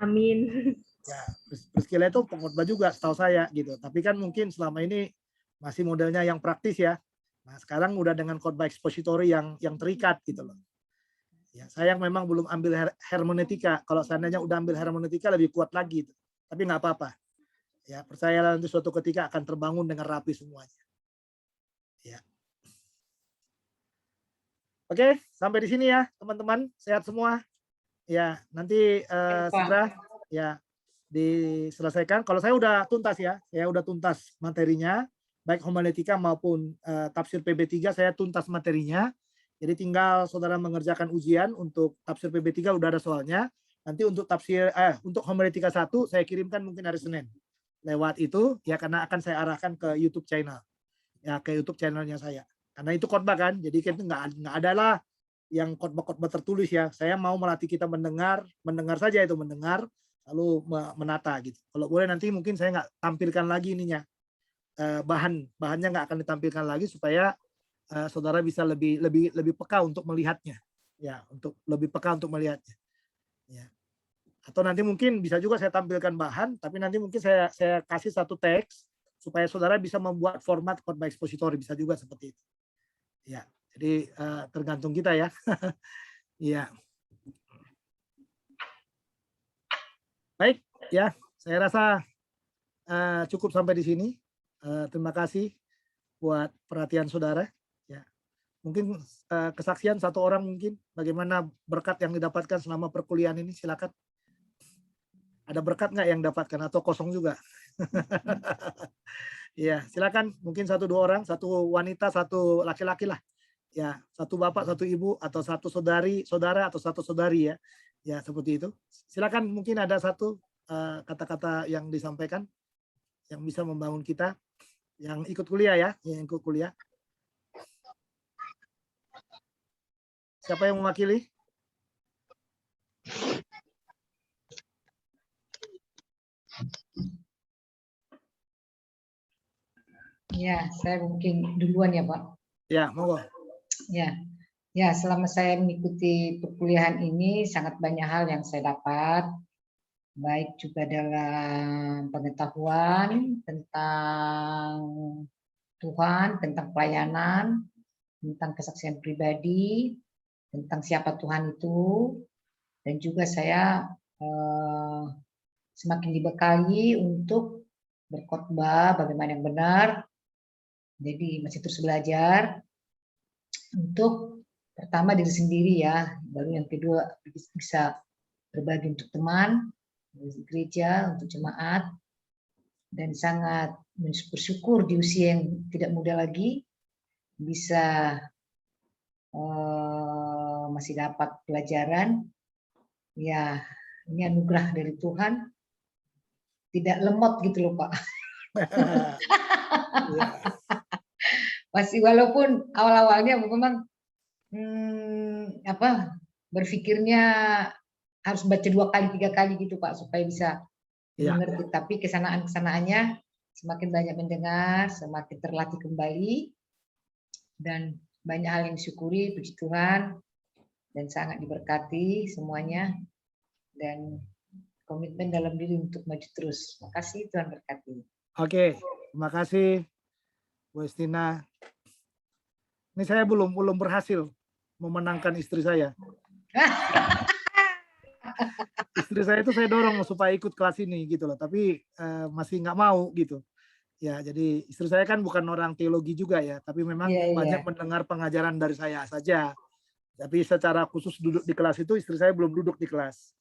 Amin. Ya, Priscila itu pengkhotbah juga setahu saya gitu. Tapi kan mungkin selama ini masih modelnya yang praktis ya. Nah, sekarang udah dengan khotbah ekspositori yang terikat gitu loh. Ya, saya memang belum ambil hermeneutika. Kalau seandainya udah ambil hermeneutika lebih kuat lagi gitu. Tapi nggak apa-apa. Ya, percayalah nanti suatu ketika akan terbangun dengan rapi semuanya. Ya. Oke, sampai di sini ya, teman-teman. Sehat semua. Ya, nanti segera ya diselesaikan. Kalau saya udah tuntas ya, saya udah tuntas materinya, baik homiletika maupun tafsir PB3 saya tuntas materinya. Jadi tinggal saudara mengerjakan ujian untuk tafsir PB3 udah ada soalnya. Nanti untuk tafsir untuk homiletika 1 saya kirimkan mungkin hari Senin. Lewat itu ya karena akan saya arahkan ke YouTube channel. Ya ke YouTube channelnya saya. Karena itu khotbah kan, jadi kita nggak ada lah yang khotbah-khotbah tertulis ya. Saya mau melatih kita mendengar saja itu mendengar, lalu menata gitu. Kalau boleh nanti mungkin saya nggak tampilkan lagi ininya, bahannya nggak akan ditampilkan lagi supaya saudara bisa lebih peka untuk melihatnya, ya untuk lebih peka untuk melihatnya. Ya. Atau nanti mungkin bisa juga saya tampilkan bahan, tapi nanti mungkin saya kasih satu teks supaya saudara bisa membuat format khotbah ekspositori, bisa juga seperti itu. Ya, jadi tergantung kita ya. Iya. Baik, ya, saya rasa cukup sampai di sini. Terima kasih buat perhatian saudara. Ya, mungkin kesaksian satu orang mungkin bagaimana berkat yang didapatkan selama perkuliahan ini, silakan. Ada berkat nggak yang dapatkan atau kosong juga? Ya, silakan. Mungkin 1-2 orang, satu wanita, satu laki-laki lah. Ya, satu bapak, satu ibu, atau satu saudara atau satu saudari ya. Ya, seperti itu. Silakan mungkin ada satu kata-kata yang disampaikan yang bisa membangun kita yang ikut kuliah ya, yang ikut kuliah. Siapa yang mewakili? Ya, saya mungkin duluan ya, Pak. Ya, monggo. Ya, selama saya mengikuti perkuliahan ini sangat banyak hal yang saya dapat. baik juga dalam pengetahuan tentang Tuhan, tentang pelayanan, tentang kesaksian pribadi, tentang siapa Tuhan itu, dan juga saya semakin dibekali untuk berkhotbah bagaimana yang benar. Jadi masih terus belajar untuk pertama diri sendiri ya, baru yang kedua bisa berbagi untuk teman, gereja, untuk jemaat, dan sangat bersyukur di usia yang tidak muda lagi bisa masih dapat pelajaran. Ya, ini anugerah dari Tuhan. Tidak lemot gitu loh Pak. Masih walaupun awal-awalnya memang berpikirnya harus baca 2 kali 3 kali gitu Pak supaya bisa mengerti. Tapi kesanaannya semakin banyak mendengar, semakin terlatih kembali, dan banyak hal yang disyukuri, puji Tuhan, dan sangat diberkati semuanya, dan komitmen dalam diri untuk maju terus. Makasih, Tuhan berkati. Oke, terima kasih Bu Estina. Ini saya belum berhasil memenangkan istri saya. Istri saya itu saya dorong supaya ikut kelas ini gitu loh, tapi masih nggak mau gitu. Ya, jadi istri saya kan bukan orang teologi juga ya, tapi memang banyak mendengar pengajaran dari saya saja. Tapi secara khusus duduk di kelas itu istri saya belum duduk di kelas.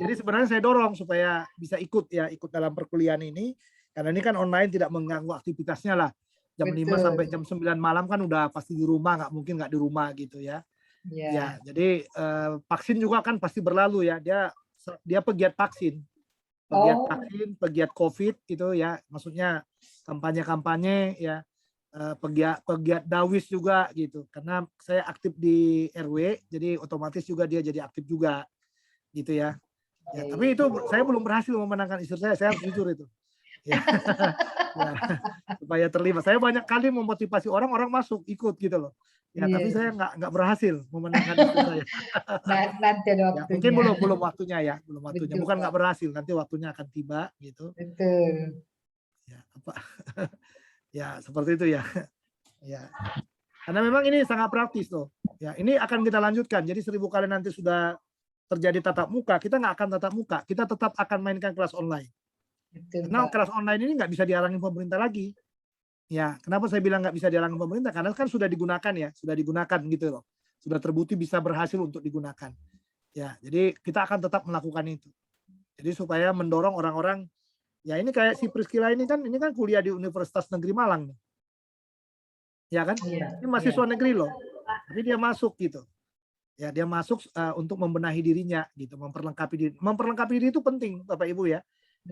Jadi sebenarnya saya dorong supaya bisa ikut dalam perkuliahan ini, karena ini kan online tidak mengganggu aktivitasnya lah. Jam 5 sampai jam 9 malam kan udah pasti di rumah, nggak mungkin nggak di rumah gitu ya. Ya, jadi vaksin juga kan pasti berlalu ya. Dia pegiat vaksin. Pegiat COVID itu ya, maksudnya kampanye-kampanye ya. Pegiat Dawis juga gitu, karena saya aktif di RW, jadi otomatis juga dia jadi aktif juga gitu ya. Tapi itu saya belum berhasil memenangkan istri saya harus jujur itu ya. Ya, supaya terlibat. Saya banyak kali memotivasi orang masuk ikut gitu loh ya, tapi saya nggak berhasil memenangkan istri saya. Nanti ada waktunya. Ya, mungkin belum waktunya ya, belum waktunya. Bukan nggak berhasil, nanti waktunya akan tiba gitu. Betul. Ya, apa? Ya, seperti itu ya. Ya. Karena memang ini sangat praktis loh. Ya, ini akan kita lanjutkan. Jadi 1000 kali nanti sudah terjadi tatap muka, kita nggak akan tatap muka, kita tetap akan mainkan kelas online. Betul, Karena Pak. kelas online ini nggak bisa dihalangin pemerintah lagi. Ya, kenapa saya bilang nggak bisa dihalangin pemerintah? Karena kan sudah digunakan ya, sudah digunakan gitu loh. Sudah terbukti bisa berhasil untuk digunakan. Ya, jadi kita akan tetap melakukan itu. Jadi supaya mendorong orang-orang. Ya ini kayak si Priscilla ini kan kuliah di Universitas Negeri Malang. Ya kan? Ini mahasiswa negeri loh. Tapi dia masuk gitu. Ya, dia masuk untuk membenahi dirinya gitu, memperlengkapi diri. Memperlengkapi diri itu penting, Bapak Ibu ya.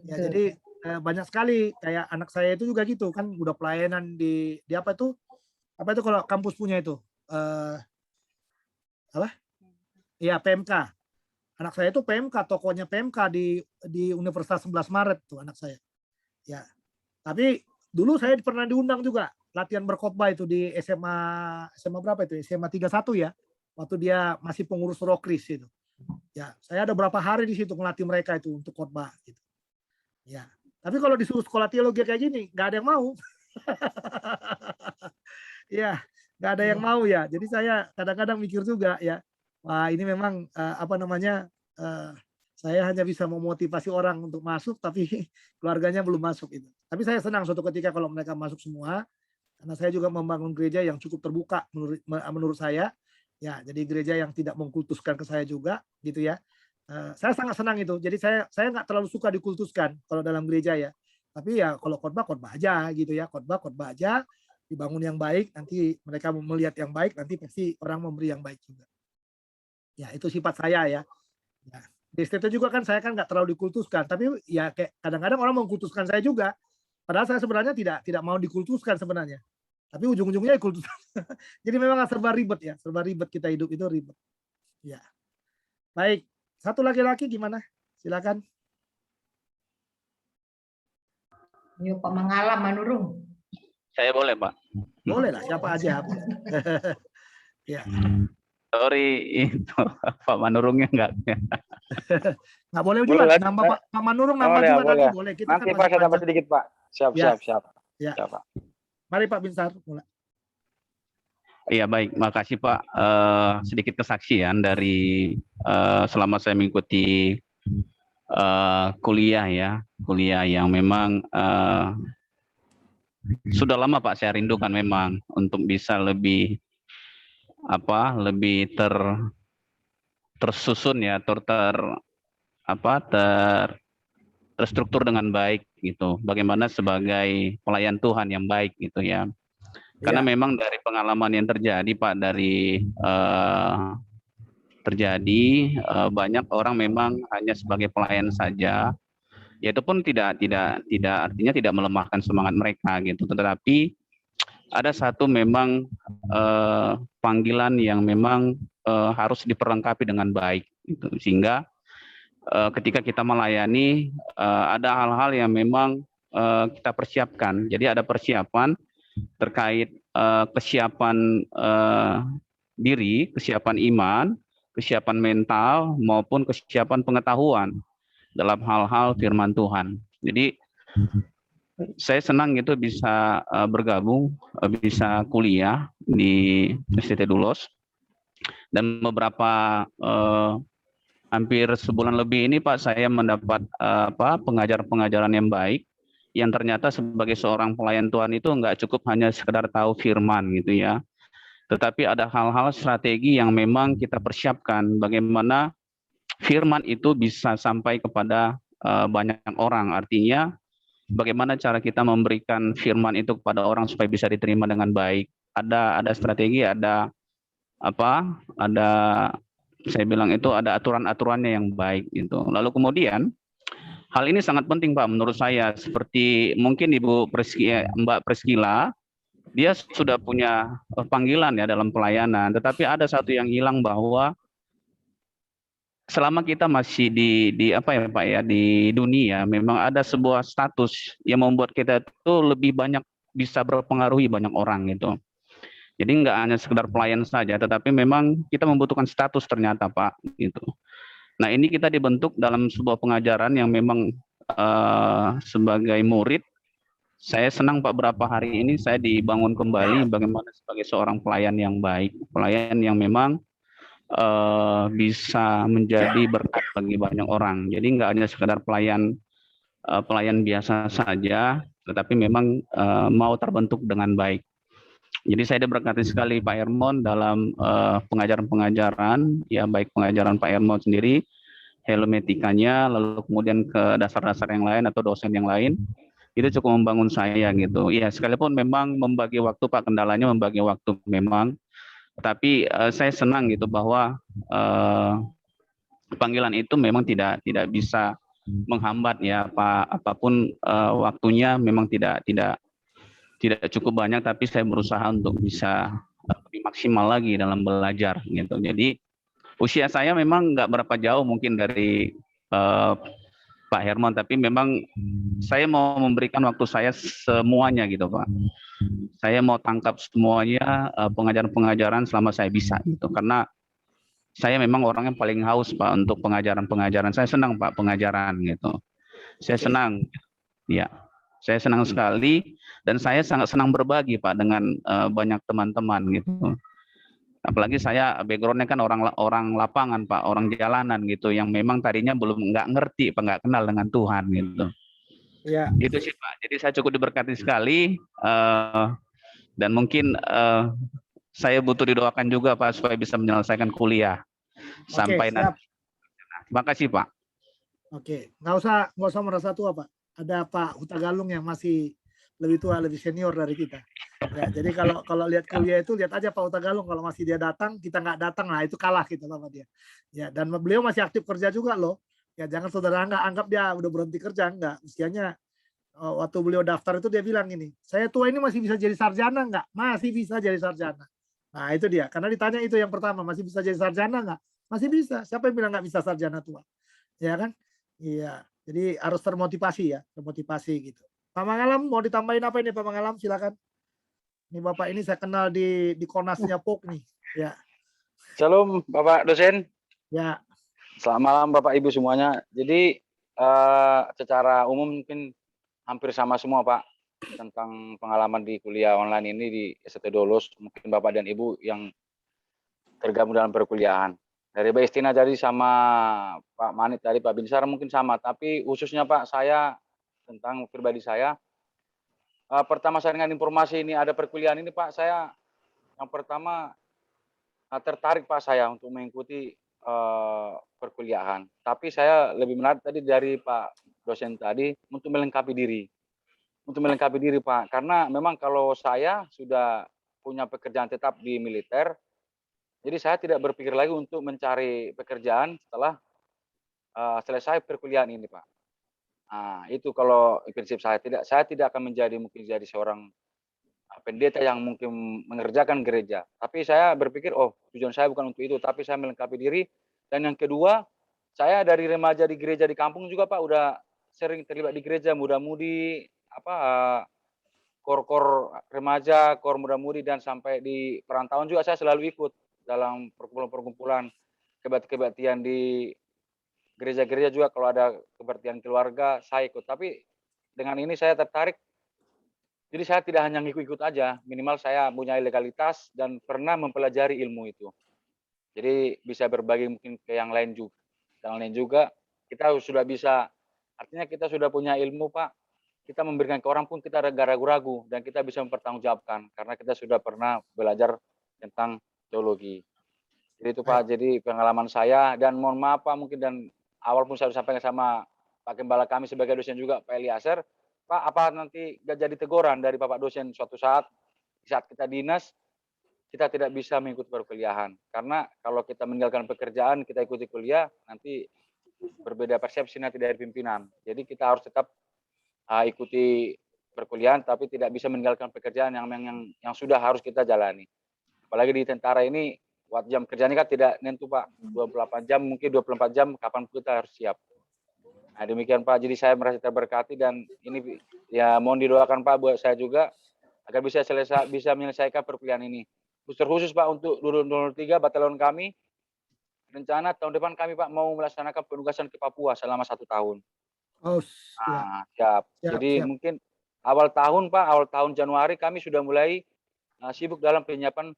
Ya, jadi banyak sekali kayak anak saya itu juga gitu kan, udah pelayanan di apa itu? Apa itu kalau kampus punya itu? Apa? Iya, PMK. Anak saya itu PMK, tokonya PMK di Universitas 11 Maret tuh anak saya. Ya. Tapi dulu saya pernah diundang juga latihan berkhotbah itu di SMA berapa itu? SMA 31 ya. Waktu dia masih pengurus Rokris itu. Ya, saya ada berapa hari di situ ngelatih mereka itu untuk khotbah gitu. Ya. Tapi kalau disuruh sekolah teologi kayak gini, nggak ada yang mau. Ya, nggak ada yang mau ya. Jadi saya kadang-kadang mikir juga ya, wah ini memang saya hanya bisa memotivasi orang untuk masuk, tapi keluarganya belum masuk itu. Tapi saya senang suatu ketika kalau mereka masuk semua, karena saya juga membangun gereja yang cukup terbuka menurut saya. Ya, jadi gereja yang tidak mengkultuskan ke saya juga, gitu ya. Saya sangat senang itu. Jadi saya nggak terlalu suka dikultuskan kalau dalam gereja ya. Tapi ya kalau khotbah aja gitu ya, khotbah aja, dibangun yang baik, nanti mereka melihat yang baik, nanti pasti orang memberi yang baik juga. Ya, itu sifat saya ya. Ya. Di STT juga kan saya kan nggak terlalu dikultuskan, tapi ya kayak kadang-kadang orang mengkultuskan saya juga. Padahal saya sebenarnya tidak mau dikultuskan sebenarnya. Tapi ujung-ujungnya dikultuskan. Jadi memang serba ribet kita hidup itu ribet. Ya. Baik, satu laki-laki gimana? Silakan. Yuk Pak Mangala Manurung. Saya boleh, Pak. Boleh lah, siapa aja. Ya. Sorry, itu Pak Manurungnya enggak. Nggak boleh Boleh juga lanjut, nambah Pak Manurung nambah boleh, juga nanti boleh. boleh. Kita Nanti kan Pak masih saya tambah panjang. sedikit Pak. Siap, Ya. siap, siap. Ya. Siap, Pak. Mari Pak Binsar mulai. Iya baik, makasih Pak. Sedikit kesaksian dari selama saya mengikuti kuliah ya, kuliah yang memang sudah lama Pak saya rindukan memang untuk bisa lebih lebih tersusun ya, terstruktur dengan baik gitu. Bagaimana sebagai pelayan Tuhan yang baik gitu ya. Karena Ya. memang dari pengalaman yang terjadi Pak, dari banyak orang memang hanya sebagai pelayan saja. Ya itu pun tidak artinya tidak melemahkan semangat mereka gitu. Tetapi ada satu memang panggilan yang memang harus diperlengkapi dengan baik gitu. Sehingga ketika kita melayani ada hal-hal yang memang kita persiapkan. Jadi ada persiapan terkait kesiapan diri, kesiapan iman, kesiapan mental maupun kesiapan pengetahuan dalam hal-hal firman Tuhan. Jadi saya senang gitu bisa bergabung, bisa kuliah di STT Dulos, dan beberapa hampir sebulan lebih ini Pak saya mendapat pengajaran-pengajaran yang baik, yang ternyata sebagai seorang pelayan Tuhan itu nggak cukup hanya sekedar tahu firman gitu ya, tetapi ada hal-hal strategi yang memang kita persiapkan bagaimana firman itu bisa sampai kepada banyak orang. Artinya bagaimana cara kita memberikan firman itu kepada orang supaya bisa diterima dengan baik. Ada strategi, ada saya bilang itu ada aturan-aturannya yang baik gitu. Lalu kemudian hal ini sangat penting Pak menurut saya, seperti mungkin Mbak Priscila, dia sudah punya panggilan ya dalam pelayanan, tetapi ada satu yang hilang, bahwa selama kita masih di dunia, memang ada sebuah status yang membuat kita itu lebih banyak bisa berpengaruhi banyak orang gitu. Jadi nggak hanya sekedar pelayan saja, tetapi memang kita membutuhkan status ternyata Pak gitu. Nah ini kita dibentuk dalam sebuah pengajaran yang memang sebagai murid, saya senang Pak berapa hari ini saya dibangun kembali bagaimana sebagai seorang pelayan yang baik, pelayan yang memang bisa menjadi berkat bagi banyak orang. Jadi nggak hanya sekedar pelayan biasa saja, tetapi memang mau terbentuk dengan baik. Jadi saya diberkati sekali Pak Hermon dalam pengajaran-pengajaran, ya baik pengajaran Pak Hermon sendiri, helmetikanya, lalu kemudian ke dasar-dasar yang lain atau dosen yang lain, itu cukup membangun saya gitu. Ya sekalipun memang membagi waktu Pak, kendalanya membagi waktu memang, tapi saya senang gitu bahwa panggilan itu memang tidak bisa menghambat ya Pak, apapun waktunya memang tidak cukup banyak, tapi saya berusaha untuk bisa lebih maksimal lagi dalam belajar gitu. Jadi usia saya memang nggak berapa jauh mungkin dari Pak Hermon, tapi memang saya mau memberikan waktu saya semuanya gitu Pak. Saya mau tangkap semuanya pengajaran-pengajaran selama saya bisa gitu, karena saya memang orang yang paling haus Pak untuk pengajaran-pengajaran. Saya senang Pak pengajaran gitu. Saya senang, ya. Saya senang sekali, dan saya sangat senang berbagi Pak dengan banyak teman-teman gitu. Apalagi saya backgroundnya kan orang lapangan Pak, orang jalanan gitu, yang memang tadinya nggak ngerti Pak, nggak kenal dengan Tuhan gitu. Ya. Gitu sih Pak. Jadi saya cukup diberkati sekali, dan mungkin saya butuh didoakan juga Pak supaya bisa menyelesaikan kuliah sampai siap. nanti. Terima kasih Pak. Oke, nggak usah merasa tua Pak. Ada Pak Huta Galung yang masih lebih tua, lebih senior dari kita. Ya, jadi kalau lihat kuliah itu lihat aja Pak Huta Galung, kalau masih dia datang, kita nggak datang, nah itu kalah kita sama dia. Ya, dan beliau masih aktif kerja juga loh. Ya, jangan saudara anggap dia udah berhenti kerja, enggak. Usianya waktu beliau daftar itu dia bilang gini, saya tua ini masih bisa jadi sarjana enggak? Masih bisa jadi sarjana. Nah itu dia, karena ditanya itu yang pertama, masih bisa jadi sarjana enggak? Masih bisa. Siapa yang bilang nggak bisa sarjana tua? Ya kan? Iya. Jadi harus termotivasi ya, termotivasi gitu. Pak Mangalam mau ditambahin apa ini Pak Mangalam? Silakan. Ini Bapak ini saya kenal di Konasnya POK nih, ya. Shalom Bapak dosen. Ya, Selamat malam Bapak Ibu semuanya. Jadi secara umum mungkin hampir sama semua Pak tentang pengalaman di kuliah online ini di ST Dolos. Mungkin Bapak dan Ibu yang tergabung dalam perkuliahan. Dari Mbak Istina tadi sama Pak Manit tadi, Pak Binsar mungkin sama. Tapi khususnya Pak, saya tentang pribadi saya, pertama saya dengan informasi ini ada perkuliahan ini Pak, saya yang pertama tertarik Pak saya untuk mengikuti perkuliahan. Tapi saya lebih menarik tadi dari Pak dosen tadi untuk melengkapi diri. Untuk melengkapi diri Pak, karena memang kalau saya sudah punya pekerjaan tetap di militer, jadi saya tidak berpikir lagi untuk mencari pekerjaan setelah selesai perkuliahan ini Pak. Nah, itu kalau prinsip saya tidak akan mungkin jadi seorang pendeta yang mungkin mengerjakan gereja. Tapi saya berpikir, oh tujuan saya bukan untuk itu, tapi saya melengkapi diri. Dan yang kedua, saya dari remaja di gereja di kampung juga Pak, udah sering terlibat di gereja, muda-mudi, kor-kor remaja, kor muda-mudi, dan sampai di perantauan juga saya selalu ikut dalam perkumpulan-perkumpulan kebaktian di gereja-gereja juga. Kalau ada kebaktian keluarga, saya ikut. Tapi dengan ini saya tertarik. Jadi saya tidak hanya ngikut-ikut aja, minimal saya punya legalitas dan pernah mempelajari ilmu itu. Jadi bisa berbagi mungkin ke yang lain juga. Yang lain juga kita sudah bisa, artinya kita sudah punya ilmu Pak, kita memberikan ke orang pun kita ragu-ragu dan kita bisa mempertanggungjawabkan karena kita sudah pernah belajar tentang teologi. Jadi itu Pak, jadi pengalaman saya, dan mohon maaf Pak mungkin, dan awal pun saya sampaikan sama Pak Gembala kami sebagai dosen juga, Pak Eliezer, Pak apa nanti gak jadi teguran dari Bapak dosen suatu saat, di saat kita dinas, kita tidak bisa mengikuti perkuliahan. Karena kalau kita meninggalkan pekerjaan, kita ikuti kuliah, nanti berbeda persepsi nanti dari pimpinan. Jadi kita harus tetap ikuti perkuliahan, tapi tidak bisa meninggalkan pekerjaan yang sudah harus kita jalani. Apalagi di tentara ini, jam kerjanya kan tidak nentu Pak, 28 jam, mungkin 24 jam, kapan kita harus siap. Nah demikian Pak, jadi saya merasa terberkati, dan ini ya mohon didoakan Pak buat saya juga, agar bisa menyelesaikan perkuliahan ini. Khusus Pak untuk 2023 batalion kami, rencana tahun depan kami Pak mau melaksanakan penugasan ke Papua selama 1 tahun. oh, Siap. Jadi mungkin awal tahun Januari kami sudah mulai sibuk dalam penyiapan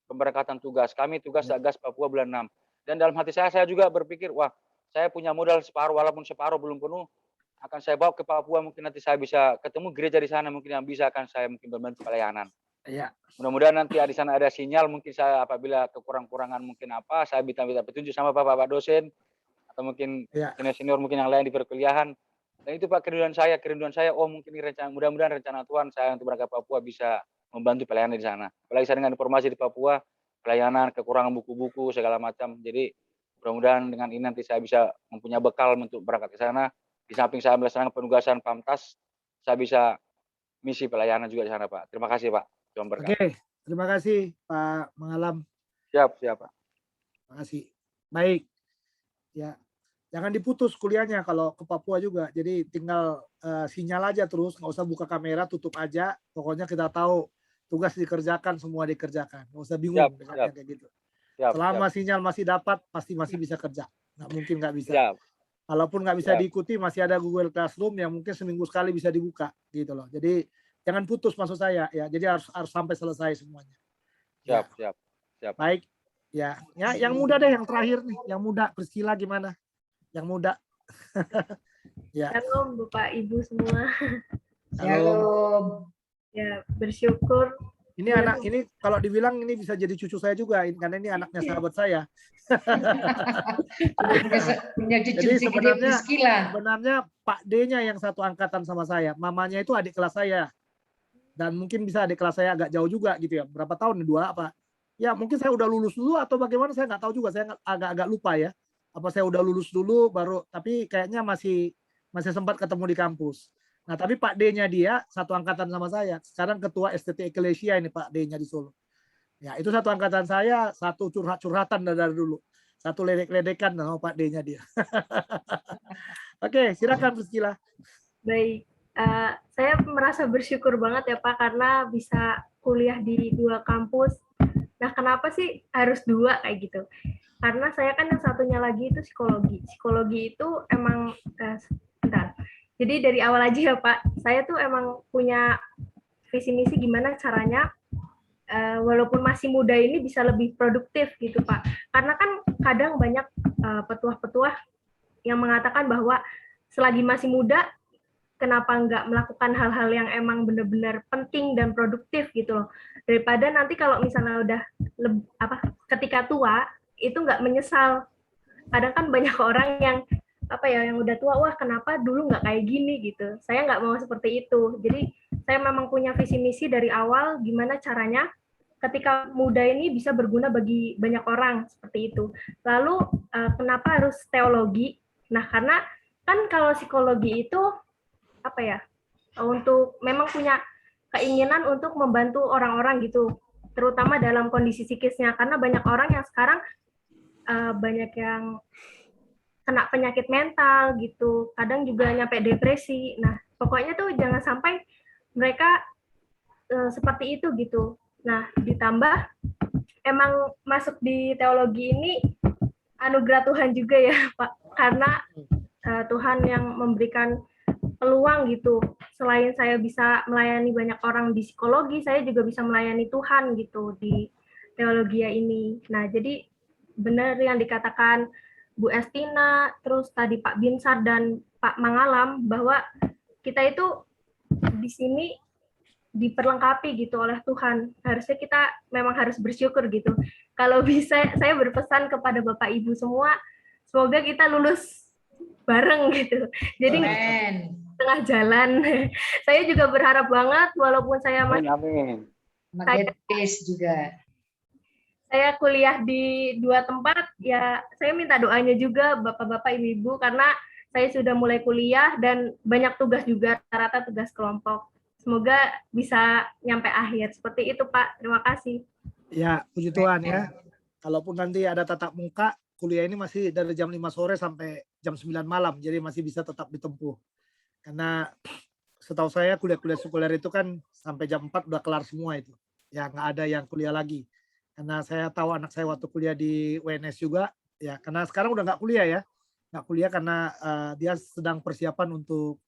pemberangkatan tugas. Kami tugas Satgas Papua bulan 6. Dan dalam hati saya juga berpikir, wah saya punya modal separuh, walaupun separuh belum penuh, akan saya bawa ke Papua, mungkin nanti saya bisa ketemu gereja di sana, mungkin yang bisa akan saya mungkin membantu pelayanan. Ya. Mudah-mudahan nanti di sana ada sinyal, mungkin saya apabila kekurangan mungkin apa, saya minta petunjuk sama Bapak dosen, atau mungkin senior mungkin yang lain di perkuliahan. Dan itu Pak kerinduan saya, oh mungkin rencana, mudah-mudahan rencana Tuhan saya untuk berangkat Papua bisa membantu pelayanan di sana. Apalagi saya dengan informasi di Papua, pelayanan, kekurangan buku-buku, segala macam. Jadi mudah-mudahan dengan ini nanti saya bisa mempunyai bekal untuk berangkat ke sana. Di samping saya melaksanakan penugasan Pamtas, saya bisa misi pelayanan juga di sana Pak. Terima kasih Pak. Oke, terima kasih Pak Mengalam. Siap Pak. Terima kasih. Baik, ya jangan diputus kuliahnya kalau ke Papua juga. Jadi tinggal sinyal aja terus, nggak usah buka kamera, tutup aja. Pokoknya kita tahu tugas dikerjakan, semua dikerjakan. Nggak usah bingung kayak gitu. Selama sinyal masih dapat, pasti masih bisa kerja. Nggak mungkin nggak bisa. Walaupun nggak bisa diikuti, masih ada Google Classroom yang mungkin seminggu sekali bisa dibuka gitu loh. Jadi jangan putus maksud saya ya. Jadi harus sampai selesai semuanya. Siap. Baik. Ya, yang muda deh, yang terakhir nih, yang muda, Priscilla gimana? Yang muda. Ya. Shalom Bapak Ibu semua. Shalom. Ya, bersyukur. Ini anak ini kalau dibilang ini bisa jadi cucu saya juga, karena ini anaknya sahabat saya. Jadi sebenarnya Pak D-nya yang satu angkatan sama saya, mamanya itu adik kelas saya. Dan mungkin bisa adik kelas saya agak jauh juga gitu ya. Berapa tahun? 2 apa? Ya mungkin saya udah lulus dulu atau bagaimana, saya nggak tahu juga. Saya agak lupa ya. Apa saya udah lulus dulu baru, tapi kayaknya masih sempat ketemu di kampus. Nah, tapi Pak D-nya dia satu angkatan sama saya. Sekarang ketua STT Eklesia ini Pak D-nya di Solo. Ya, itu satu angkatan saya, satu curhatan dari dulu. Satu ledek-ledekan sama Pak D-nya dia. Oke, silakan Priscilla. Baik. Saya merasa bersyukur banget ya Pak, karena bisa kuliah di 2 kampus. Nah, kenapa sih harus 2 kayak gitu? Karena saya kan yang satunya lagi itu psikologi. Psikologi itu emang bentar. Jadi dari awal aja ya Pak, saya tuh emang punya visi misi gimana caranya walaupun masih muda ini bisa lebih produktif gitu Pak. Karena kan kadang banyak petuah-petuah yang mengatakan bahwa selagi masih muda, kenapa nggak melakukan hal-hal yang emang benar-benar penting dan produktif gitu loh. Daripada nanti kalau misalnya udah ketika tua, itu nggak menyesal. Kadang kan banyak orang yang yang udah tua, wah kenapa dulu nggak kayak gini gitu. Saya nggak mau seperti itu. Jadi saya memang punya visi misi dari awal gimana caranya ketika muda ini bisa berguna bagi banyak orang seperti itu. Lalu kenapa harus teologi? Nah, karena kan kalau psikologi itu untuk memang punya keinginan untuk membantu orang-orang gitu, terutama dalam kondisi psikisnya, karena banyak orang yang sekarang banyak yang kena penyakit mental gitu, kadang juga nyampe depresi. Nah, pokoknya tuh jangan sampai mereka seperti itu gitu. Nah, ditambah emang masuk di teologi ini anugerah Tuhan juga ya, Pak, karena Tuhan yang memberikan peluang gitu. Selain saya bisa melayani banyak orang di psikologi, saya juga bisa melayani Tuhan gitu di teologi ini. Nah, jadi benar yang dikatakan Bu Estina, terus tadi Pak Binsar dan Pak Mangalam, bahwa kita itu di sini diperlengkapi gitu oleh Tuhan. Harusnya kita memang harus bersyukur gitu. Kalau bisa, saya berpesan kepada Bapak Ibu semua, semoga kita lulus bareng gitu. Jadi tengah jalan. Saya juga berharap banget, walaupun saya masih Amin. juga. Saya kuliah di 2 tempat, ya saya minta doanya juga Bapak-Bapak, Ibu-Ibu, karena saya sudah mulai kuliah dan banyak tugas juga, rata-rata tugas kelompok. Semoga bisa nyampe akhir. Seperti itu, Pak. Terima kasih. Ya, puji Tuhan ya. Kalaupun nanti ada tatap muka, kuliah ini masih dari jam 5 sore sampai jam 9 malam, jadi masih bisa tetap ditempuh. Karena setahu saya kuliah-kuliah sekuler itu kan sampai jam 4 udah kelar semua itu. Ya, nggak ada yang kuliah lagi. Karena saya tahu anak saya waktu kuliah di UNS juga, ya karena sekarang udah nggak kuliah ya. Nggak kuliah karena dia sedang persiapan untuk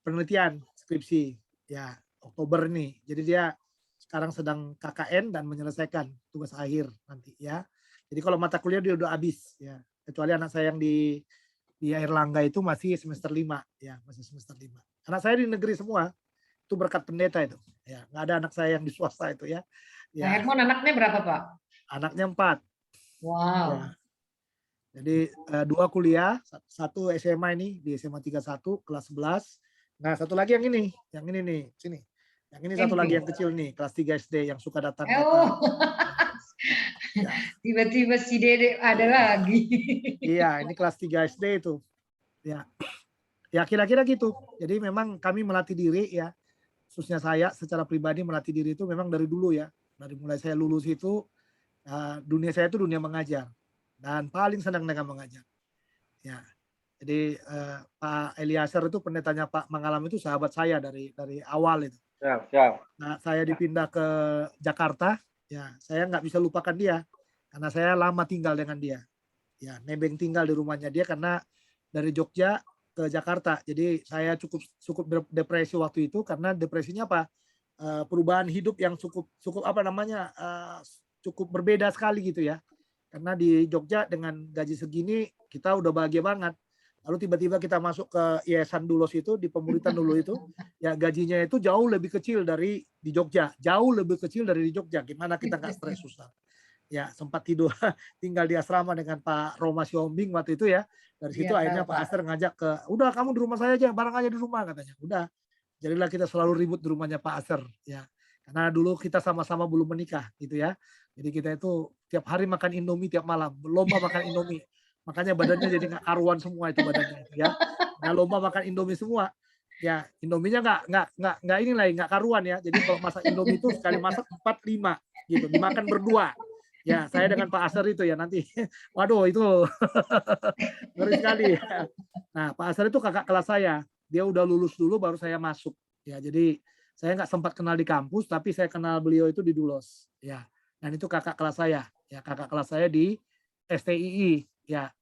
penelitian skripsi ya Oktober nih. Jadi dia sekarang sedang KKN dan menyelesaikan tugas akhir nanti ya. Jadi kalau mata kuliah dia udah habis ya. Kecuali anak saya yang di Airlangga itu masih semester 5 ya, masih semester 5. Anak saya di negeri semua. Itu berkat pendeta itu. Ya, nggak ada anak saya yang di swasta itu ya. Ya. Pak Hermon anaknya berapa, Pak? Anaknya 4. Wow. Ya. Jadi 2 kuliah, 1 SMA ini di SMA 31 kelas 11. Nah, satu lagi yang ini nih, sini. Yang ini satu lagi yang kecil nih, kelas 3 SD yang suka datang. Ya. Tiba-tiba si Dede ada lagi. Iya, ini kelas 3 SD itu. Ya. Ya kira-kira gitu. Jadi memang kami melatih diri ya. Khususnya saya secara pribadi melatih diri itu memang dari dulu ya. Dari mulai saya lulus itu dunia saya itu dunia mengajar dan paling senang dengan mengajar. Ya. Jadi Pak Eliaser itu pendetanya Pak Mangalam itu sahabat saya dari awal itu. Siap. Nah, saya dipindah ke Jakarta, ya saya nggak bisa lupakan dia karena saya lama tinggal dengan dia. Ya, nebeng tinggal di rumahnya dia karena dari Jogja ke Jakarta. Jadi saya cukup depresi waktu itu karena depresinya apa? Perubahan hidup yang cukup cukup berbeda sekali gitu ya. Karena di Jogja dengan gaji segini kita udah bahagia banget. Lalu tiba-tiba kita masuk ke Yayasan Dulos itu, di Pemuritan dulu itu, ya gajinya itu jauh lebih kecil dari di Jogja. Jauh lebih kecil dari di Jogja. Gimana kita nggak stres susah. Ya sempat tinggal di asrama dengan Pak Roma Siombing waktu itu ya. Dari situ akhirnya Pak Aster ngajak ke, udah kamu di rumah saya aja, bareng aja di rumah katanya. Udah. Jadilah kita selalu ribut di rumahnya Pak Aster. Ya. Karena dulu kita sama-sama belum menikah gitu ya. Jadi kita itu tiap hari makan Indomie tiap malam. Lomba makan Indomie. Makanya badannya jadi nggak karuan semua itu badannya ya. Nah, lomba makan Indomie semua. Ya, Indominya nggak ini lagi nggak karuan ya. Jadi kalau masak Indomie itu sekali masak 4-5 gitu, dimakan berdua. Ya, saya dengan Pak Aser itu ya nanti. Waduh, itu ngeri sekali. Nah, Pak Aser itu kakak kelas saya. Dia udah lulus dulu baru saya masuk. Ya, jadi Saya nggak sempat kenal di kampus, tapi saya kenal beliau itu di Dulos. Ya, dan itu kakak kelas saya. Ya, kakak kelas saya di STII. Ya,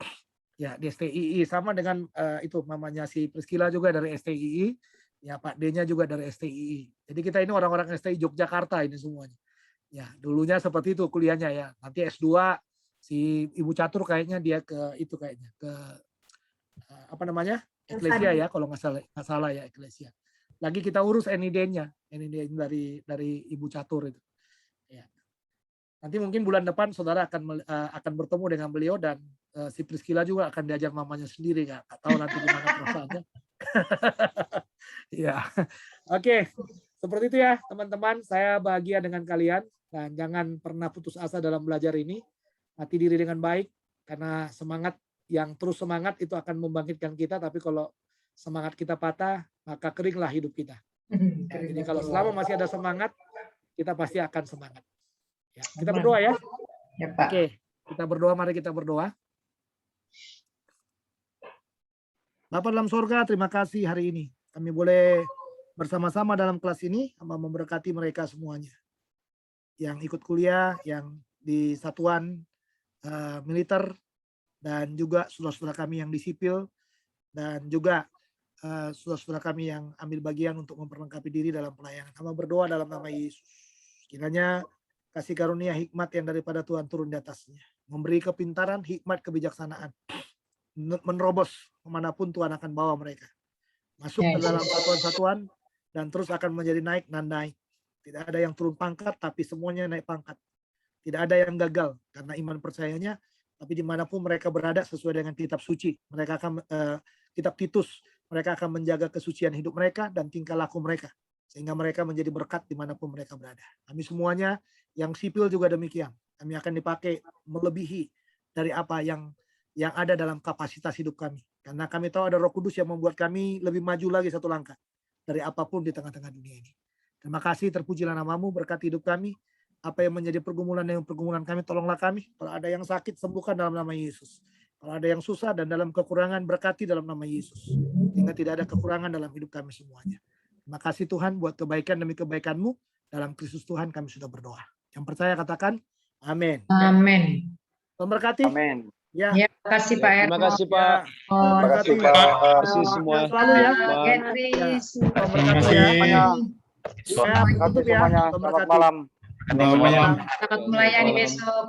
ya di STII sama dengan itu mamanya si Priscila juga dari STII. Ya, Pak D-nya juga dari STII. Jadi kita ini orang-orang STI Yogyakarta ini semuanya. Ya, dulunya seperti itu kuliahnya ya. Nanti S2 si Ibu Catur kayaknya dia ke itu kayaknya ke apa namanya? Eklesia ya, kalau nggak salah ya Eklesia. Lagi kita urus NID-nya dari Ibu Catur itu. Ya. Nanti mungkin bulan depan saudara akan bertemu dengan beliau dan si Priscila juga akan diajar mamanya sendiri, nggak tahu nanti gimana perasaannya. Ya, oke, seperti itu ya teman-teman. Saya bahagia dengan kalian dan jangan pernah putus asa dalam belajar ini. Hati diri dengan baik karena semangat yang terus semangat itu akan membangkitkan kita. Tapi kalau semangat kita patah, maka keringlah hidup kita. Ya, jadi kalau selama masih ada semangat, kita pasti akan semangat. Ya, kita berdoa ya. Ya, Pak. Oke, kita berdoa. Mari kita berdoa. Bapa dalam sorga, terima kasih hari ini. Kami boleh bersama-sama dalam kelas ini, Hamba memberkati mereka semuanya. Yang ikut kuliah, yang di satuan militer, dan juga saudara-saudara kami yang di sipil, dan juga saudara-saudara kami yang ambil bagian untuk memperlengkapi diri dalam pelayanan. Hamba berdoa dalam nama Yesus. Kiranya kasih karunia hikmat yang daripada Tuhan turun di atasnya. Memberi kepintaran, hikmat, kebijaksanaan. Menerobos kemanapun Tuhan akan bawa mereka. Masuk ke dalam satuan-satuan dan terus akan menjadi naik dan naik. Tidak ada yang turun pangkat, tapi semuanya naik pangkat. Tidak ada yang gagal karena iman percayanya, tapi dimanapun mereka berada sesuai dengan kitab suci. Mereka akan, kitab Titus, mereka akan menjaga kesucian hidup mereka dan tingkah laku mereka. Sehingga mereka menjadi berkat dimanapun mereka berada. Kami semuanya yang sipil juga demikian. Kami akan dipakai melebihi dari apa yang ada dalam kapasitas hidup kami. Karena kami tahu ada Roh Kudus yang membuat kami lebih maju lagi satu langkah dari apapun di tengah-tengah dunia ini. Terima kasih, terpujilah namamu, berkati hidup kami. Apa yang menjadi pergumulan kami, tolonglah kami. Kalau ada yang sakit, sembuhkan dalam nama Yesus. Kalau ada yang susah dan dalam kekurangan, berkati dalam nama Yesus. Sehingga tidak ada kekurangan dalam hidup kami semuanya. Terima kasih Tuhan buat kebaikan demi kebaikan-Mu. Dalam Kristus Tuhan kami sudah berdoa. Yang percaya katakan, amin. Amin. Memberkati. Amin. Ya. Ya, terima kasih Pak Terima Erno. kasih Pak. Terima kasih Pak. Terima kasih semua. Selalu ya. Getris. Memberkati ya. Terima kasih semuanya. Selamat malam. Selamat malam. Selamat melayani besok.